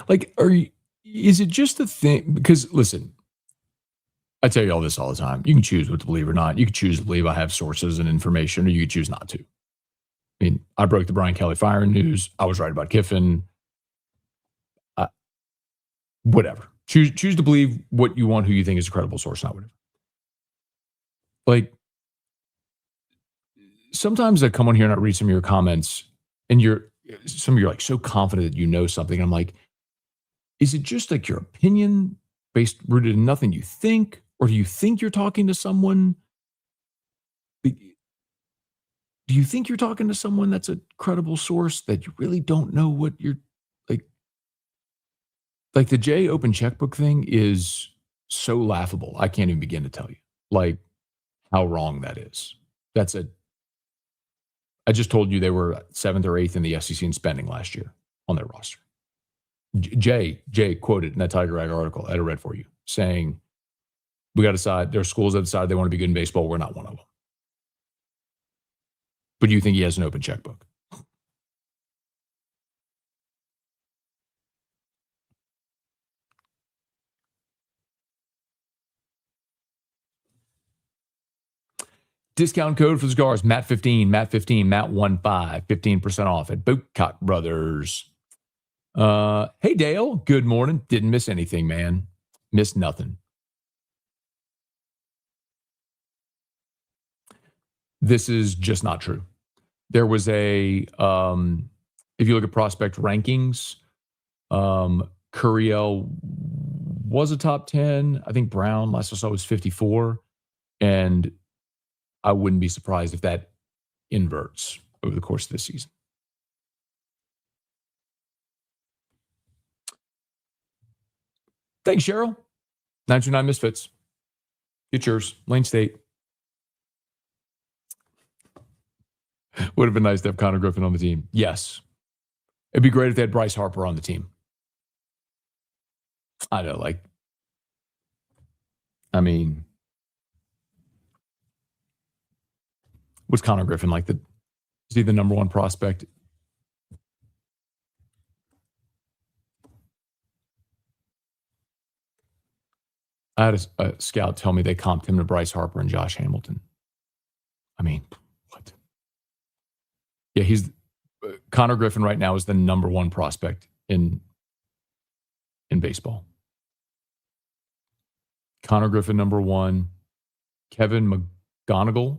Like, is it just a thing? Because listen, I tell you all this all the time. You can choose what to believe or not. You can choose to believe I have sources and information, or you can choose not to. I mean, I broke the Brian Kelly firing news. I was right about Kiffin. Whatever. Choose to believe what you want, who you think is a credible source, not whatever. Like, sometimes I come on here and I read some of your comments, and some of you are like so confident that you know something. I'm like, is it just like your opinion rooted in nothing you think? Or do you think you're talking to someone? Do you think you're talking to someone that's a credible source that you really don't know what you're like? Like the J open checkbook thing is so laughable. I can't even begin to tell you like how wrong that is. I just told you they were 7th or 8th in the SEC in spending last year on their roster. Jay quoted in that Tiger Rag article I had read for you saying, we got to decide, there are schools that decide they want to be good in baseball. We're not one of them. But you think he has an open checkbook? Discount code for Cigars, Matt15, Matt15, Matt15, 15% off at Bootcock Brothers. Hey, Dale, good morning. Didn't miss anything, man. Missed nothing. This is just not true. There was if you look at prospect rankings, Curiel was a top 10. I think Brown, last I saw, was 54. And I wouldn't be surprised if that inverts over the course of this season. Thanks, Cheryl. 929 Misfits. Get yours. Lane State. Would have been nice to have Connor Griffin on the team. Yes. It'd be great if they had Bryce Harper on the team. I know, what's Connor Griffin like? Is he the number one prospect? I had a scout tell me they comped him to Bryce Harper and Josh Hamilton. I mean, what? Yeah, he's Connor Griffin right now is the number one prospect in baseball. Connor Griffin, number one. Kevin McGonigal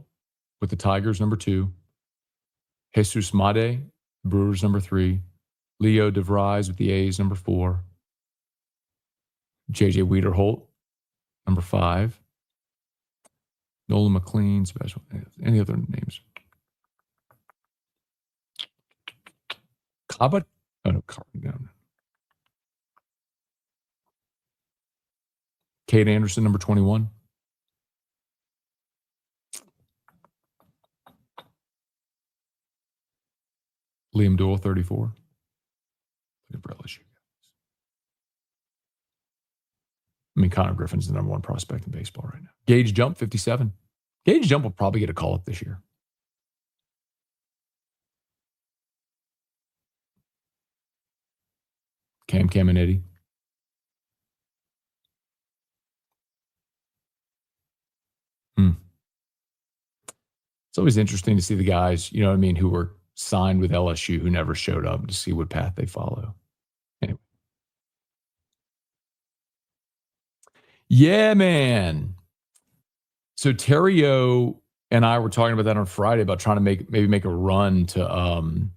with the Tigers, number two. Jesus Made, Brewers, number three. Leo DeVries with the A's, number four. JJ Wiederholt, number five. Nolan McLean, special. Any other names? Cabot? Oh, no, no. Kate Anderson, number 21. Liam Doyle, 34. LSU. I mean, Connor Griffin's the number one prospect in baseball right now. Gage Jump, 57. Gage Jump will probably get a call up this year. Cam Caminiti. It's always interesting to see the guys, you know what I mean, who were signed with LSU who never showed up, to see what path they follow. Anyway. Yeah, man. So Terry O and I were talking about that on Friday about trying to make a run to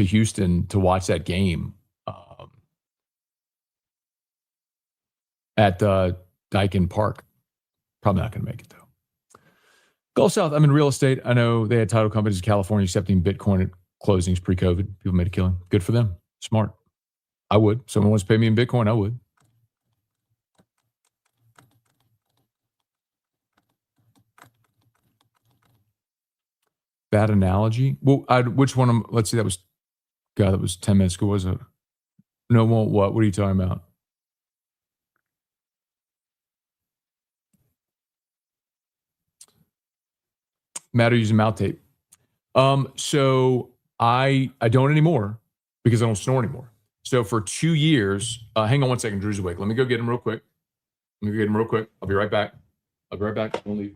Houston to watch that game at Dyken Park. Probably not going to make it though. Gulf South, I'm in real estate. I know they had title companies in California accepting Bitcoin at closings pre-COVID. People made a killing. Good for them. Smart. I would. Someone wants to pay me in Bitcoin, I would. Bad analogy. Well, which one? Let's see. That was 10 minutes ago. Was it? No, won't what? What are you talking about? Matter using mouth tape. So I don't anymore because I don't snore anymore. So for 2 years, hang on one second. Drew's awake. Let me go get him real quick. I'll be right back. Don't leave.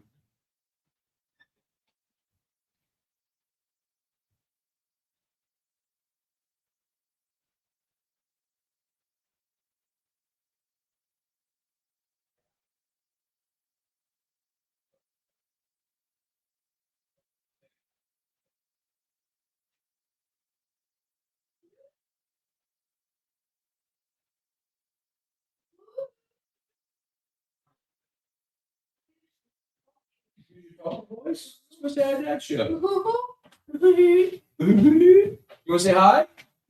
Voice? Supposed to add that show. You want to say hi?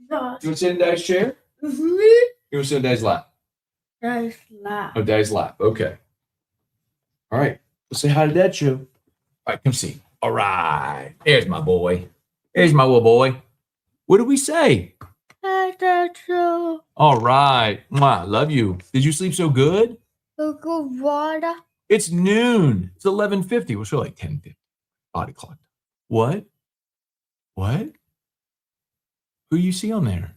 No. You want to sit in Daddy's chair? You want to sit in Daddy's lap? Daddy's lap. Oh, Daddy's lap. Okay. All right. Let's say hi to Dad, show. All right, come see. All right. There's my boy. There's my little boy. What did we say? Hi, Dad, show. All right. Mwah, love you. Did you sleep so good? Good water. It's noon. It's 11:50. We're still like 10:50. Body clock. What? What? Who do you see on there?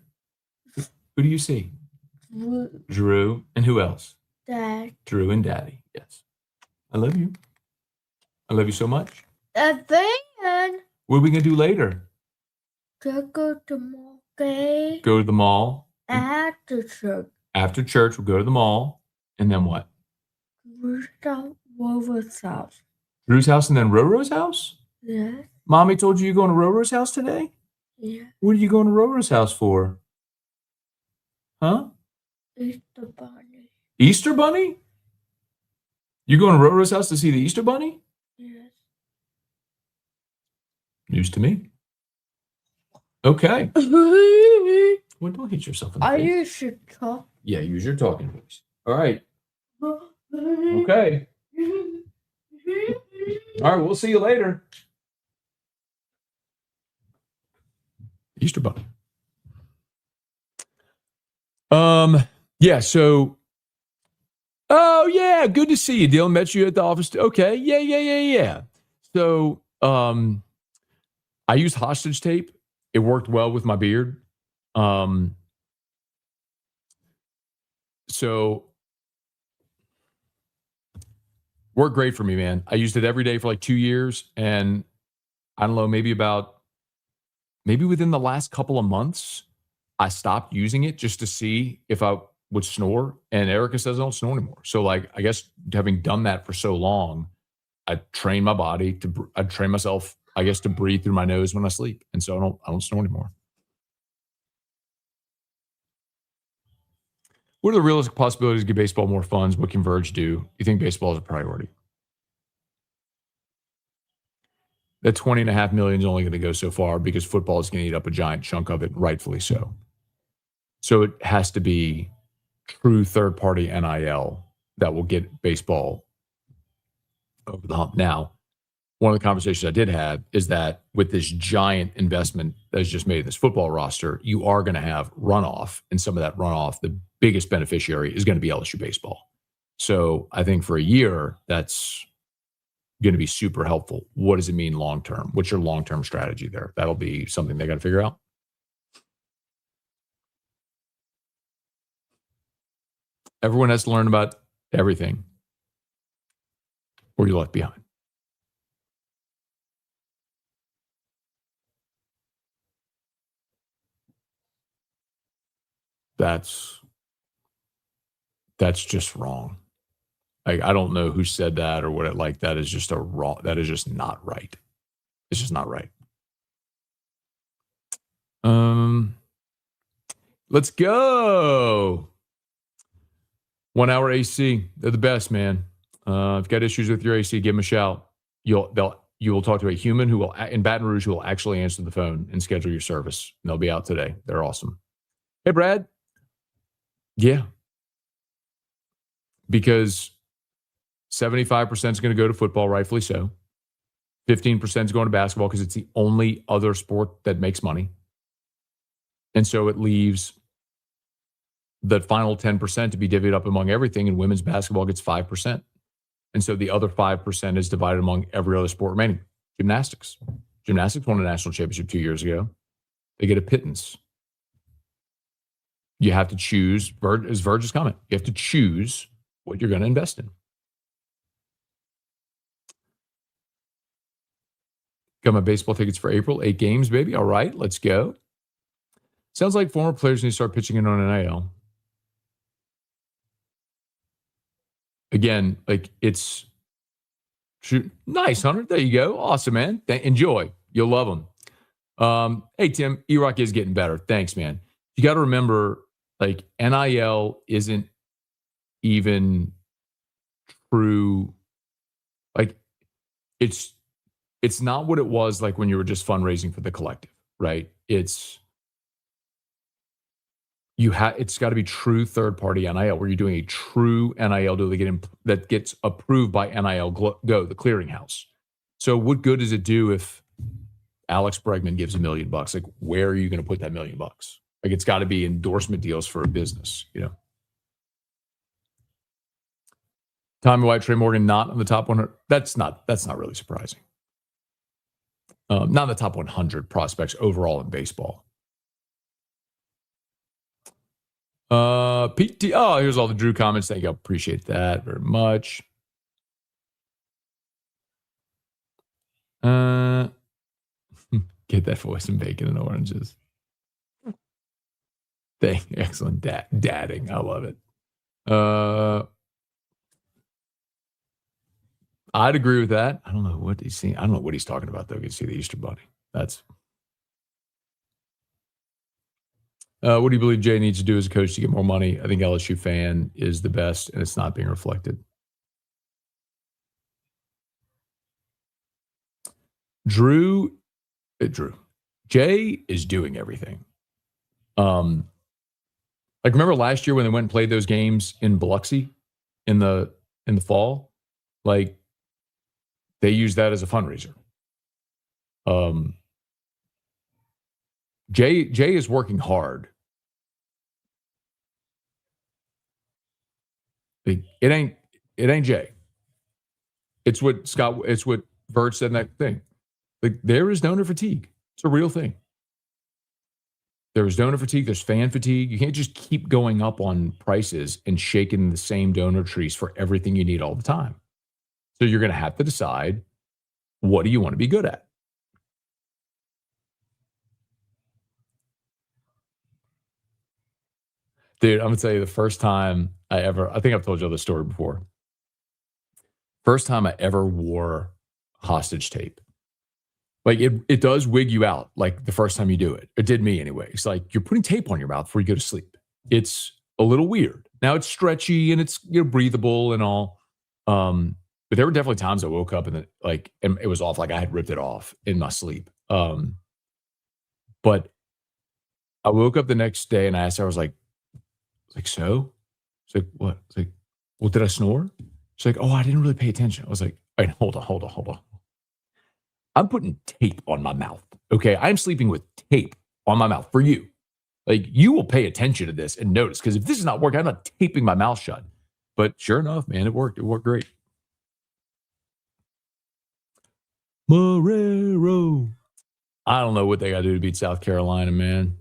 Who do you see? Drew. And who else? Dad. Drew and Daddy. Yes. I love you. I love you so much. And then. What are we going to do later? Go to the mall. Okay. Go to the mall. After church. After church, we'll go to the mall. And then what? Rover's house. Drew's house and then Roro's house? Yes. Mommy told you you're going to Roro's house today? Yeah. What are you going to Roro's house for? Huh? Easter bunny. Easter bunny? You going to Roro's house to see the Easter bunny? Yes. News to me. Okay. Well, don't hit yourself in the face. You should talk. Yeah, use your talking voice. All right. Okay. All right, we'll see you later. Easter bunny. Yeah, so Oh, yeah. Good to see you, Dylan. Met you at the office. Okay. Yeah. So I used hostage tape. It worked well with my beard. So worked great for me, man. I used it every day for like 2 years. And I don't know, maybe within the last couple of months, I stopped using it just to see if I would snore. And Erica says I don't snore anymore. So like, I guess having done that for so long, I trained my body I train myself, I guess, to breathe through my nose when I sleep. And so I don't snore anymore. What are the realistic possibilities to get baseball more funds? What can Verge do? You think baseball is a priority? That $20.5 million is only going to go so far because football is going to eat up a giant chunk of it, rightfully so. So it has to be true third-party NIL that will get baseball over the hump. Now, one of the conversations I did have is that with this giant investment that's just made in this football roster, you are going to have runoff, and some of that runoff, the biggest beneficiary is going to be LSU baseball. So I think for a year, that's going to be super helpful. What does it mean long-term? What's your long-term strategy there? That'll be something they got to figure out. Everyone has to learn about everything, or you're left behind. That's just wrong. I don't know who said that or what it like. That is just that is just not right. It's just not right. Let's go. 1 hour AC. They're the best, man. If you've got issues with your AC, give them a shout. You will talk to a human who will, in Baton Rouge, who will actually answer the phone and schedule your service. And they'll be out today. They're awesome. Hey, Brad. Yeah. Because 75% is going to go to football, rightfully so. 15% is going to basketball because it's the only other sport that makes money. And so it leaves the final 10% to be divvied up among everything, and women's basketball gets 5%. And so the other 5% is divided among every other sport remaining. Gymnastics. Gymnastics won a national championship 2 years ago. They get a pittance. You have to choose, as Verge's comment, you have to choose what you're going to invest in. Got my baseball tickets for April. 8 games, baby. All right, let's go. Sounds like former players need to start pitching in on NIL. Again, like it's nice, Hunter. There you go. Awesome, man. Enjoy. You'll love them. Hey, Tim, E-Rock is getting better. Thanks, man. You got to remember, like, NIL isn't even true. Like, it's not what it was like when you were just fundraising for the collective, right? It's got to be true third-party NIL, where you're doing a true NIL deal that gets approved by NIL Go, the clearinghouse. So what good does it do if Alex Bregman gives $1 million? Like, where are you going to put that $1 million? Like, it's got to be endorsement deals for a business, you know. Tommy White, Trey Morgan, not on the top 100. That's not really surprising. Not in the top 100 prospects overall in baseball. PT. Oh, here's all the Drew comments. Thank you. I appreciate that very much. Get that voice and bacon and oranges. Excellent dadding. I love it. I'd agree with that. I don't know what he's seeing. I don't know what he's talking about, though. You can see the Easter Bunny. That's. What do you believe Jay needs to do as a coach to get more money? I think LSU fan is the best, and it's not being reflected. Jay is doing everything. Like, remember last year when they went and played those games in Biloxi in the fall? Like, they used that as a fundraiser. Jay is working hard. Like, it ain't Jay. It's what Verge said in that thing. Like, there is donor fatigue. It's a real thing. There is donor fatigue. There's fan fatigue. You can't just keep going up on prices and shaking the same donor trees for everything you need all the time. So you're going to have to decide, what do you want to be good at? Dude, I'm going to tell you the first time I think I've told you this story before. First time I ever wore hostage tape. Like, it does wig you out, like, the first time you do it. It did me anyway. It's like you're putting tape on your mouth before you go to sleep. It's a little weird. Now it's stretchy and it's, breathable and all. But there were definitely times I woke up and it was off, like I had ripped it off in my sleep. But I woke up the next day and I asked her, I was like, so? It's like, what? It's like, well, did I snore? She's like, oh, I didn't really pay attention. I was like, all right, hold on. I'm putting tape on my mouth. Okay. I'm sleeping with tape on my mouth for you. Like, you will pay attention to this and notice, because if this is not working, I'm not taping my mouth shut. But sure enough, man, it worked. It worked great. Marrero. I don't know what they got to do to beat South Carolina, man.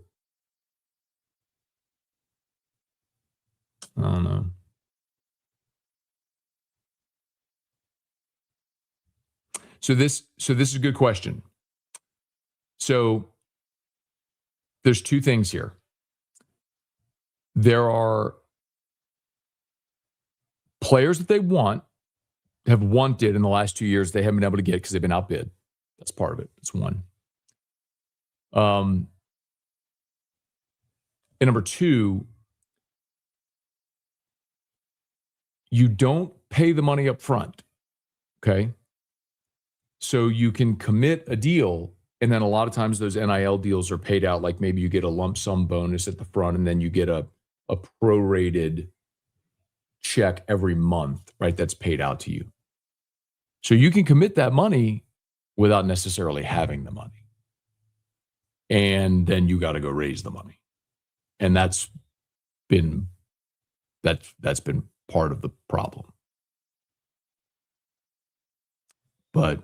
I don't know. So this is a good question. So there's two things here. There are players that they have wanted in the last 2 years they haven't been able to get because they've been outbid. That's part of it. That's one. And number two, you don't pay the money up front. Okay. So you can commit a deal, and then a lot of times those NIL deals are paid out. Like, maybe you get a lump sum bonus at the front, and then you get a prorated check every month, right? That's paid out to you. So you can commit that money without necessarily having the money. And then you got to go raise the money. And that's been part of the problem. But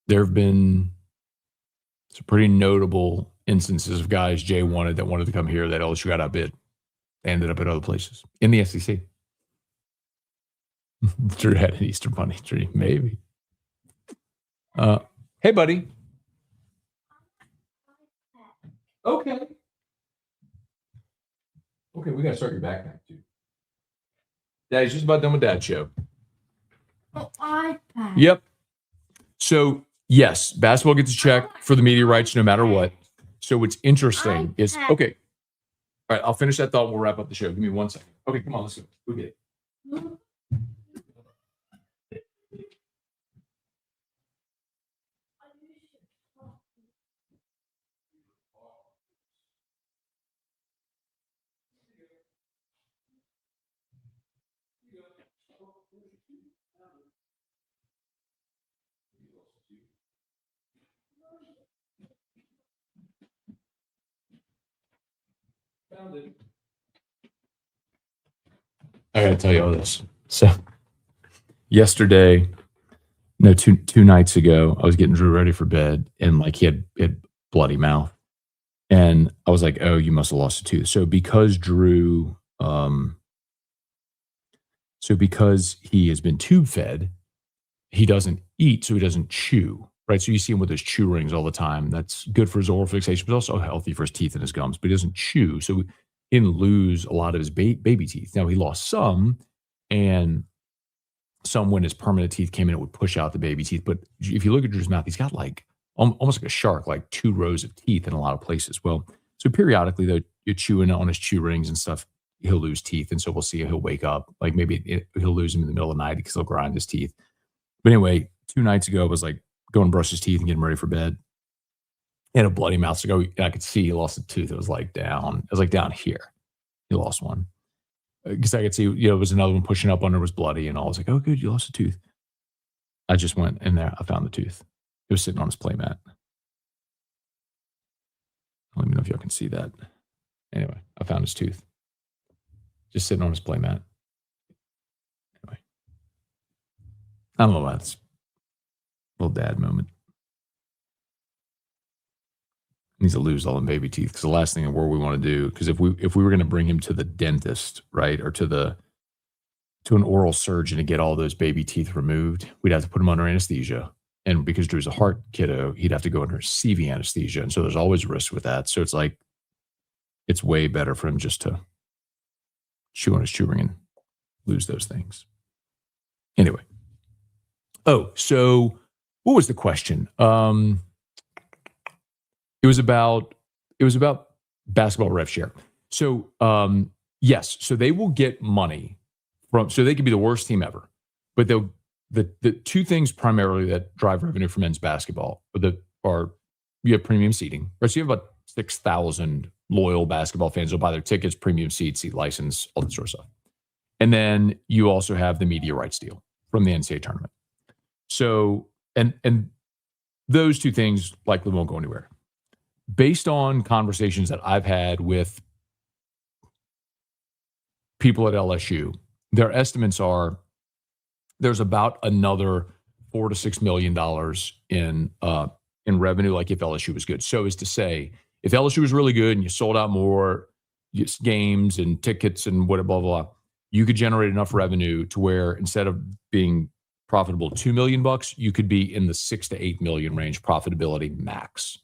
there have been some pretty notable instances of guys Jay wanted to come here that LSU got outbid. They ended up at other places in the SEC. Drew had an Easter Bunny tree, maybe. Hey, buddy. Okay, we got to start your backpack, too. Daddy's just about done with Dad's show. Oh, iPad. Yep. So, yes, basketball gets a check for the media rights no matter what. So what's interesting is, okay. All right, I'll finish that thought and we'll wrap up the show. Give me 1 second. Okay, come on, let's go. Go get it. I gotta tell you all this. So yesterday, no, two nights ago, I was getting Drew ready for bed, and like he had bloody mouth, and I was like, "Oh, you must have lost a tooth." So because Drew, because he has been tube fed, he doesn't eat, so he doesn't chew. Right, so you see him with his chew rings all the time. That's good for his oral fixation, but also healthy for his teeth and his gums. But he doesn't chew, so he didn't lose a lot of his baby teeth. Now he lost some, and some when his permanent teeth came in, it would push out the baby teeth. But if you look at Drew's mouth, he's got like almost like a shark, like 2 rows of teeth in a lot of places. Well, so periodically, though, you're chewing on his chew rings and stuff, he'll lose teeth, and so we'll see if he'll wake up. Like maybe he'll lose them in the middle of the night because he'll grind his teeth. But anyway, 2 nights ago, it was like going to brush his teeth and get him ready for bed. He had a bloody mouth. So I could see he lost a tooth. It was like down here. He lost one. Because I could see, it was another one pushing up under, was bloody and all. I was like, oh, good, you lost a tooth. I just went in there. I found the tooth. It was sitting on his playmat. Let me know if y'all can see that. Anyway, I found his tooth. Just sitting on his playmat. Anyway. I don't know why it's a little dad moment. He needs to lose all them baby teeth, because the last thing in the world we want to do, because if we were going to bring him to the dentist, right, or to an oral surgeon to get all those baby teeth removed, we'd have to put him under anesthesia. And because Drew's a heart kiddo, he'd have to go under CV anesthesia. And so there's always risk with that. So it's like, it's way better for him just to chew on his chewing and lose those things. Anyway. Oh, so what was the question? It was about basketball rev share. So yes, so they will get money so they could be the worst team ever. But the two things primarily that drive revenue for men's basketball are you have premium seating, right? So you have about 6,000 loyal basketball fans who'll buy their tickets, premium seats, seat license, all that sort of stuff. And then you also have the media rights deal from the NCAA tournament. So, and those two things likely won't go anywhere. Based on conversations that I've had with people at LSU, their estimates are there's about another $4 to $6 million in revenue, like if LSU was good. So as to say, if LSU was really good and you sold out more games and tickets and what blah, blah, blah, you could generate enough revenue to where instead of being profitable $2 million, you could be in the 6 to 8 million range profitability max.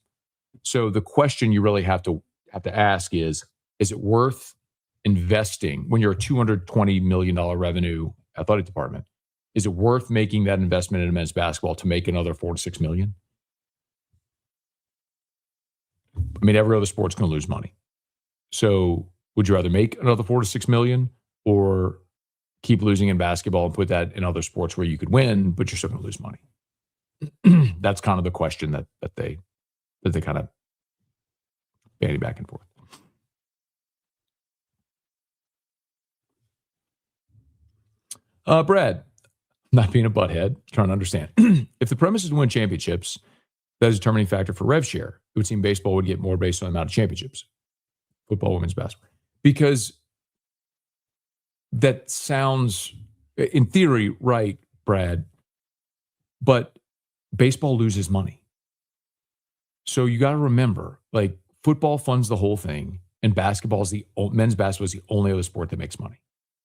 So the question you really have to ask is it worth investing when you're a $220 million revenue athletic department? Is it worth making that investment in men's basketball to make another 4 to 6 million? I mean, every other sport's going to lose money. So would you rather make another 4 to 6 million or keep losing in basketball and put that in other sports where you could win, but you're still going to lose money? That's kind of the question that they kind of bandy back and forth. Brad, not being a butthead, trying to understand. If the premise is to win championships, that is a determining factor for rev share. It would seem baseball would get more based on the amount of championships. Football, women's basketball. Because that sounds, in theory, right, Brad, but baseball loses money. So you got to remember, like, football funds the whole thing, and men's basketball is the only other sport that makes money.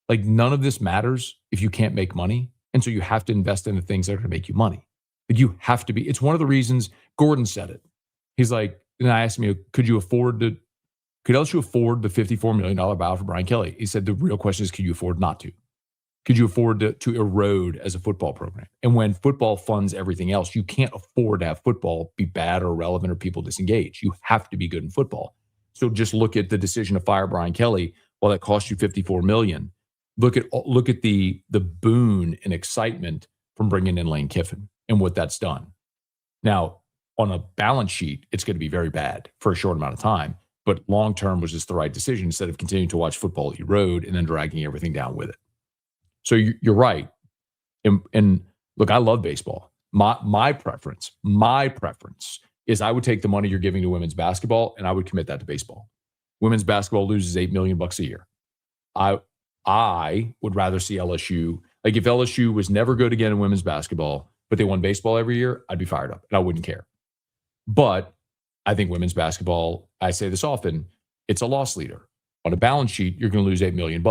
Like, none of this matters if you can't make money. And so you have to invest in the things that are going to make you money. Like, you have to be. It's one of the reasons Gordon said it. He's like, and I asked him, could LSU afford the $54 million buyout for Brian Kelly? He said, the real question is, could you afford not to? Could you afford to erode as a football program? And when football funds everything else, you can't afford to have football be bad or irrelevant or people disengage. You have to be good in football. So just look at the decision to fire Brian Kelly. Well, that cost you $54 million. Look at the boon and excitement from bringing in Lane Kiffin and what that's done. Now, on a balance sheet, it's going to be very bad for a short amount of time, but long-term was just the right decision instead of continuing to watch football erode and then dragging everything down with it. So you're right. And look, I love baseball. My preference is I would take the money you're giving to women's basketball and I would commit that to baseball. Women's basketball loses $8 million a year. I would rather see LSU. Like, if LSU was never good again in women's basketball, but they won baseball every year, I'd be fired up and I wouldn't care. But I think women's basketball, I say this often, it's a loss leader. On a balance sheet, you're going to lose $8 million.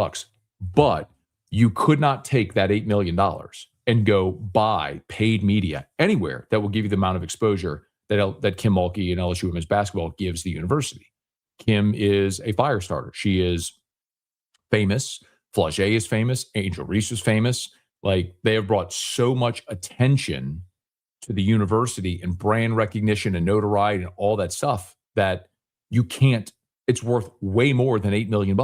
But you could not take that $8 million and go buy paid media anywhere that will give you the amount of exposure that Kim Mulkey and LSU women's basketball gives the university. Kim is a fire starter. She is famous. Flau'jae is famous. Angel Reese is famous. Like, they have brought so much attention to the university and brand recognition and notoriety and all that stuff that it's worth way more than $8 million.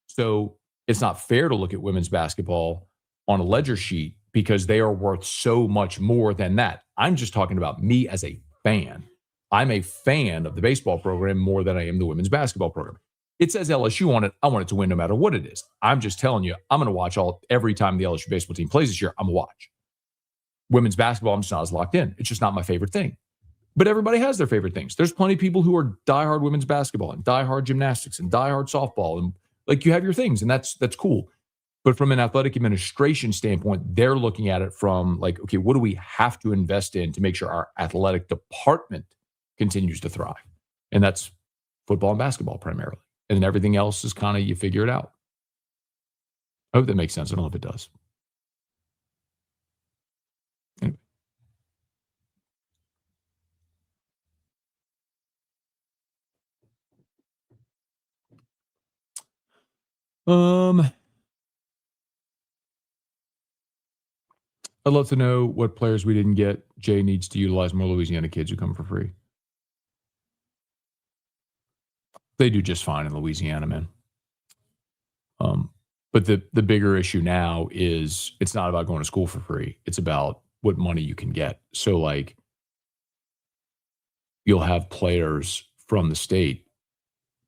So it's not fair to look at women's basketball on a ledger sheet because they are worth so much more than that. I'm just talking about me as a fan. I'm a fan of the baseball program more than I am the women's basketball program. It says LSU on it. I want it to win no matter what it is. I'm just telling you, I'm going to watch every time the LSU baseball team plays this year, I'm going to watch. women's basketball, I'm just not as locked in. It's just not my favorite thing. But everybody has their favorite things. There's plenty of people who are diehard women's basketball and diehard gymnastics and diehard softball. And like, you have your things, and that's cool. But from an athletic administration standpoint, they're looking at it from like, okay, what do we have to invest in to make sure our athletic department continues to thrive? And that's football and basketball primarily. And then everything else is kind of, you figure it out. I hope that makes sense. I don't know if it does. Anyway. I'd love to know what players we didn't get. Jay needs to utilize more Louisiana kids who come for free. They do just fine in Louisiana, man. But the bigger issue now is it's not about going to school for free. It's about what money you can get. So, like, you'll have players from the state.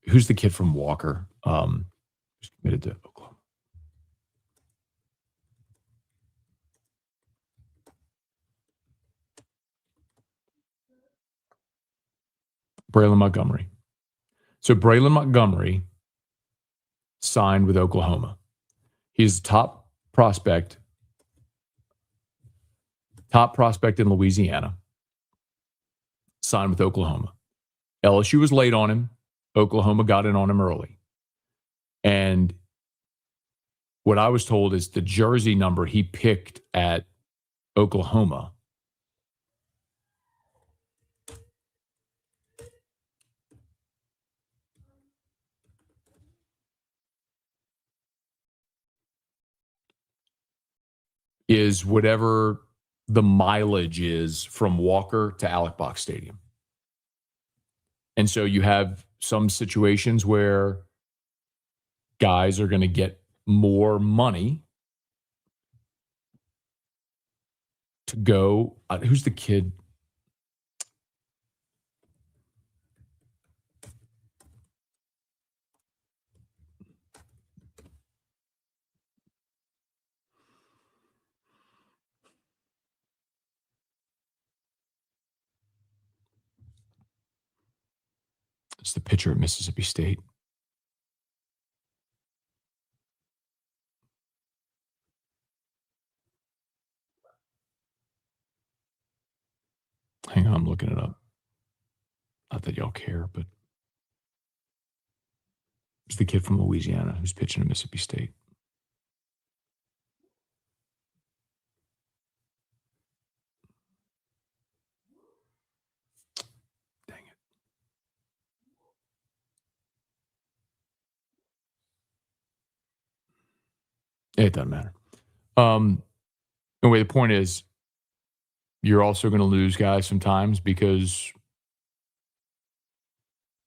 Who's the kid from Walker? Who's committed to Oklahoma? Braylon Montgomery. So Braylon Montgomery signed with Oklahoma. He's top prospect in Louisiana. Signed with Oklahoma. LSU was late on him. Oklahoma got in on him early. And what I was told is the jersey number he picked at Oklahoma is whatever the mileage is from Walker to Alec Box Stadium. And so you have some situations where guys are going to get more money to go. Who's the kid? It's the pitcher at Mississippi State. Hang on, I'm looking it up. Not that y'all care, but it's the kid from Louisiana who's pitching at Mississippi State. Dang it. It doesn't matter. Anyway, the point is, you're also going to lose guys sometimes because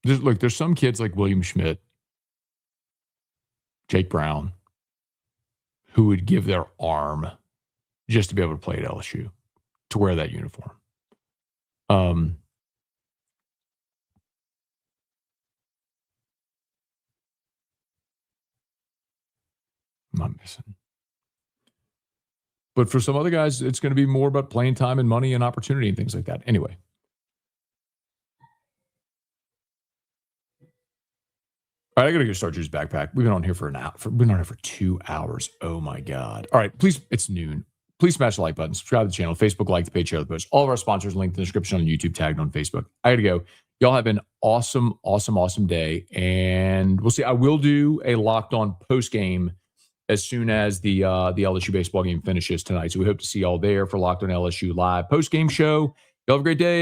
there's some kids like William Schmidt, Jake Brown, who would give their arm just to be able to play at LSU, to wear that uniform. I'm not missing. But for some other guys, it's going to be more about playing time and money and opportunity and things like that. Anyway. All right, I got to go start Drew's backpack. We've been on here for an hour. We've been on here for 2 hours. Oh, my God. All right, please, it's noon. Please smash the like button. Subscribe to the channel. Facebook, like the page, share the post. All of our sponsors linked in the description on YouTube, tagged on Facebook. I got to go. Y'all have an awesome, awesome, awesome day. And we'll see. I will do a Locked On post-game as soon as the LSU baseball game finishes tonight. So we hope to see y'all there for Locked On LSU live post-game show. Y'all have a great day.